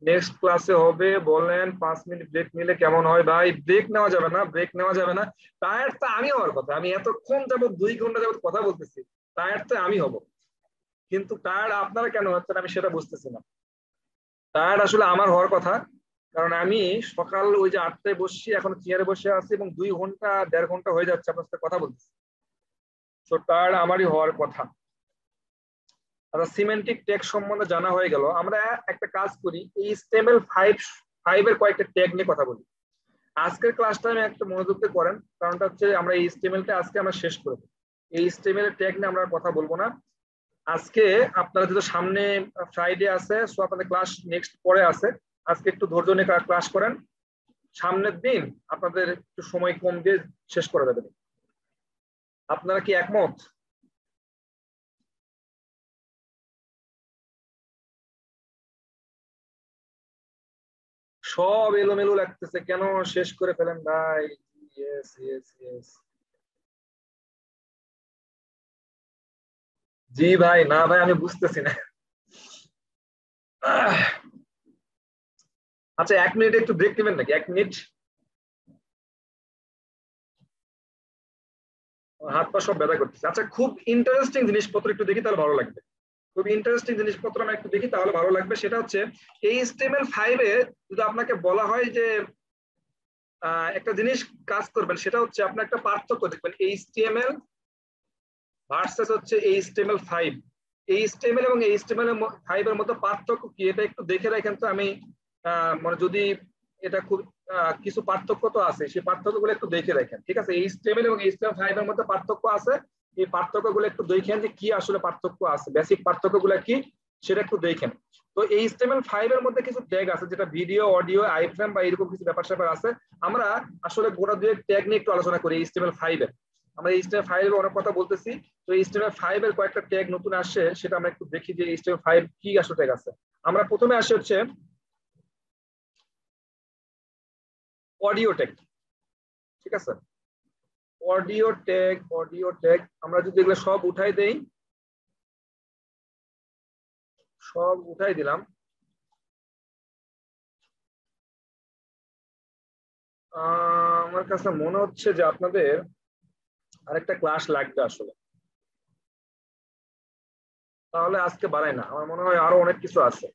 নেক্সট ক্লাসে হবে, বলেন 5 মিনিট ব্রেক নিলে কেমন হয়? ভাই ব্রেক নেওয়া যাবে না, ব্রেক নেওয়া যাবে না। টায়ার্ড তো আমি হওয়ার কথা, আমি এতক্ষণ যাবত 2 ঘন্টা যাবত কথা বলতেছি, টায়ার্ড তো আমি হব, কিন্তু টায়ার্ড আপনারা কেন হচ্ছেন আমি সেটা বুঝতেছি না। টায়ার্ড আসলে আমার হওয়ার কথা, কারণ আমি সকাল ওই যে 8টায় বসছি, এখন চেয়ারে বসে আছি এবং 2 ঘন্টা 1.5 ঘন্টা হয়ে যাচ্ছে আপনার সাথে কথা বলতেছি। তো টায়ার্ড আমারই হওয়ার কথা। সিমেন্টিক ট্যাগ সম্বন্ধে জানা হয়ে গেল। আমরা একটা কাজ করি, এই HTML5 এর কয়েকটা ট্যাগ নিয়ে কথা বলি। আজকের ক্লাসটা আমি একটা মনোযোগ দিয়ে করেন, কারণটা হচ্ছে আমরা এই HTML-টা আজকে আমরা শেষ করে দেব। এই HTML এর ট্যাগ নিয়ে আমরা কথা বলবো না আজকে। আপনারা যেহেতু সামনে ফ্রাইডে আছে, সো আপনাদের ক্লাস নেক্সট পরে আছে, আজকে একটু ধৈর্য নিয়ে ক্লাস করেন, সামনের দিন আপনাদের একটু সময় কম দিয়ে শেষ করে দেবেন। আপনারা কি একমত? সব এলোমেলো লাগতেছে, কেন? শেষ করে ফেলেন ভাই। Yes yes yes. জি ভাই, না ভাই আমি বুঝতেছি না। আচ্ছা 1 মিনিট একটু ব্রেক নেবেন নাকি? 1 মিনিট। হাত পা সব ব্যথা করতেছে। আচ্ছা খুব ইন্টারেস্টিং জিনিসপত্র একটু দেখি, তাহলে ভালো লাগবে। খুব ইন্টারেস্টিং জিনিসপত্র আমরা একটু দেখি, তাহলে ভালো লাগবে। সেটা হচ্ছে এই HTML5 এ যদি আপনাকে বলা হয় যে একটা জিনিস কাজ করবেন, সেটা হচ্ছে আপনি একটা পার্থক্য দেখবেন HTML ভার্সেস হচ্ছে HTML5। HTML এবং HTML5 এর মধ্যে পার্থক্য কি, এটা একটু দেখে রাখেন তো। আমি মানে যদি এটা খুব কিছু পার্থক্য তো আছে, সেই পার্থক্যগুলো একটু দেখে রাখেন, ঠিক আছে? HTML এবং HTML5 এর মধ্যে পার্থক্য আছে, এই পার্থক্যগুলো একটু দেখেন যে কি আসলে পার্থক্য আছে, বেসিক পার্থক্যগুলো কি সেটা একটু দেখেন। তো HTML5 এর মধ্যে কিছু ট্যাগ আছে, যেটা ভিডিও, অডিও, আইফ্রেম বা এরকম কিছু ব্যাপার স্যাপার আছে। আমরা আসলে গোটা দুয়েক ট্যাগ নিয়ে একটু আলোচনা করি HTML5 এর। আমরা HTML5 এর অনেক কথা বলতেছি, তো HTML5 এর কয়েকটা ট্যাগ নতুন আসছে, সেটা আমরা একটু দেখি যে HTML5 কি আসলে ট্যাগ আছে। আমরা প্রথমে আসি হচ্ছে অডিও ট্যাগ, ঠিক আছে? অডিও ট্যাগ আমরা যদি এগুলো সব উঠাই দেই, সব উঠাই দিলাম, আমার কাছে মনে হচ্ছে যে আপনাদের আরেকটা ক্লাস লাগবে আসলে, তাহলে আজকে বাড়াই না, আমার মনে হয় আরো অনেক কিছু আছে।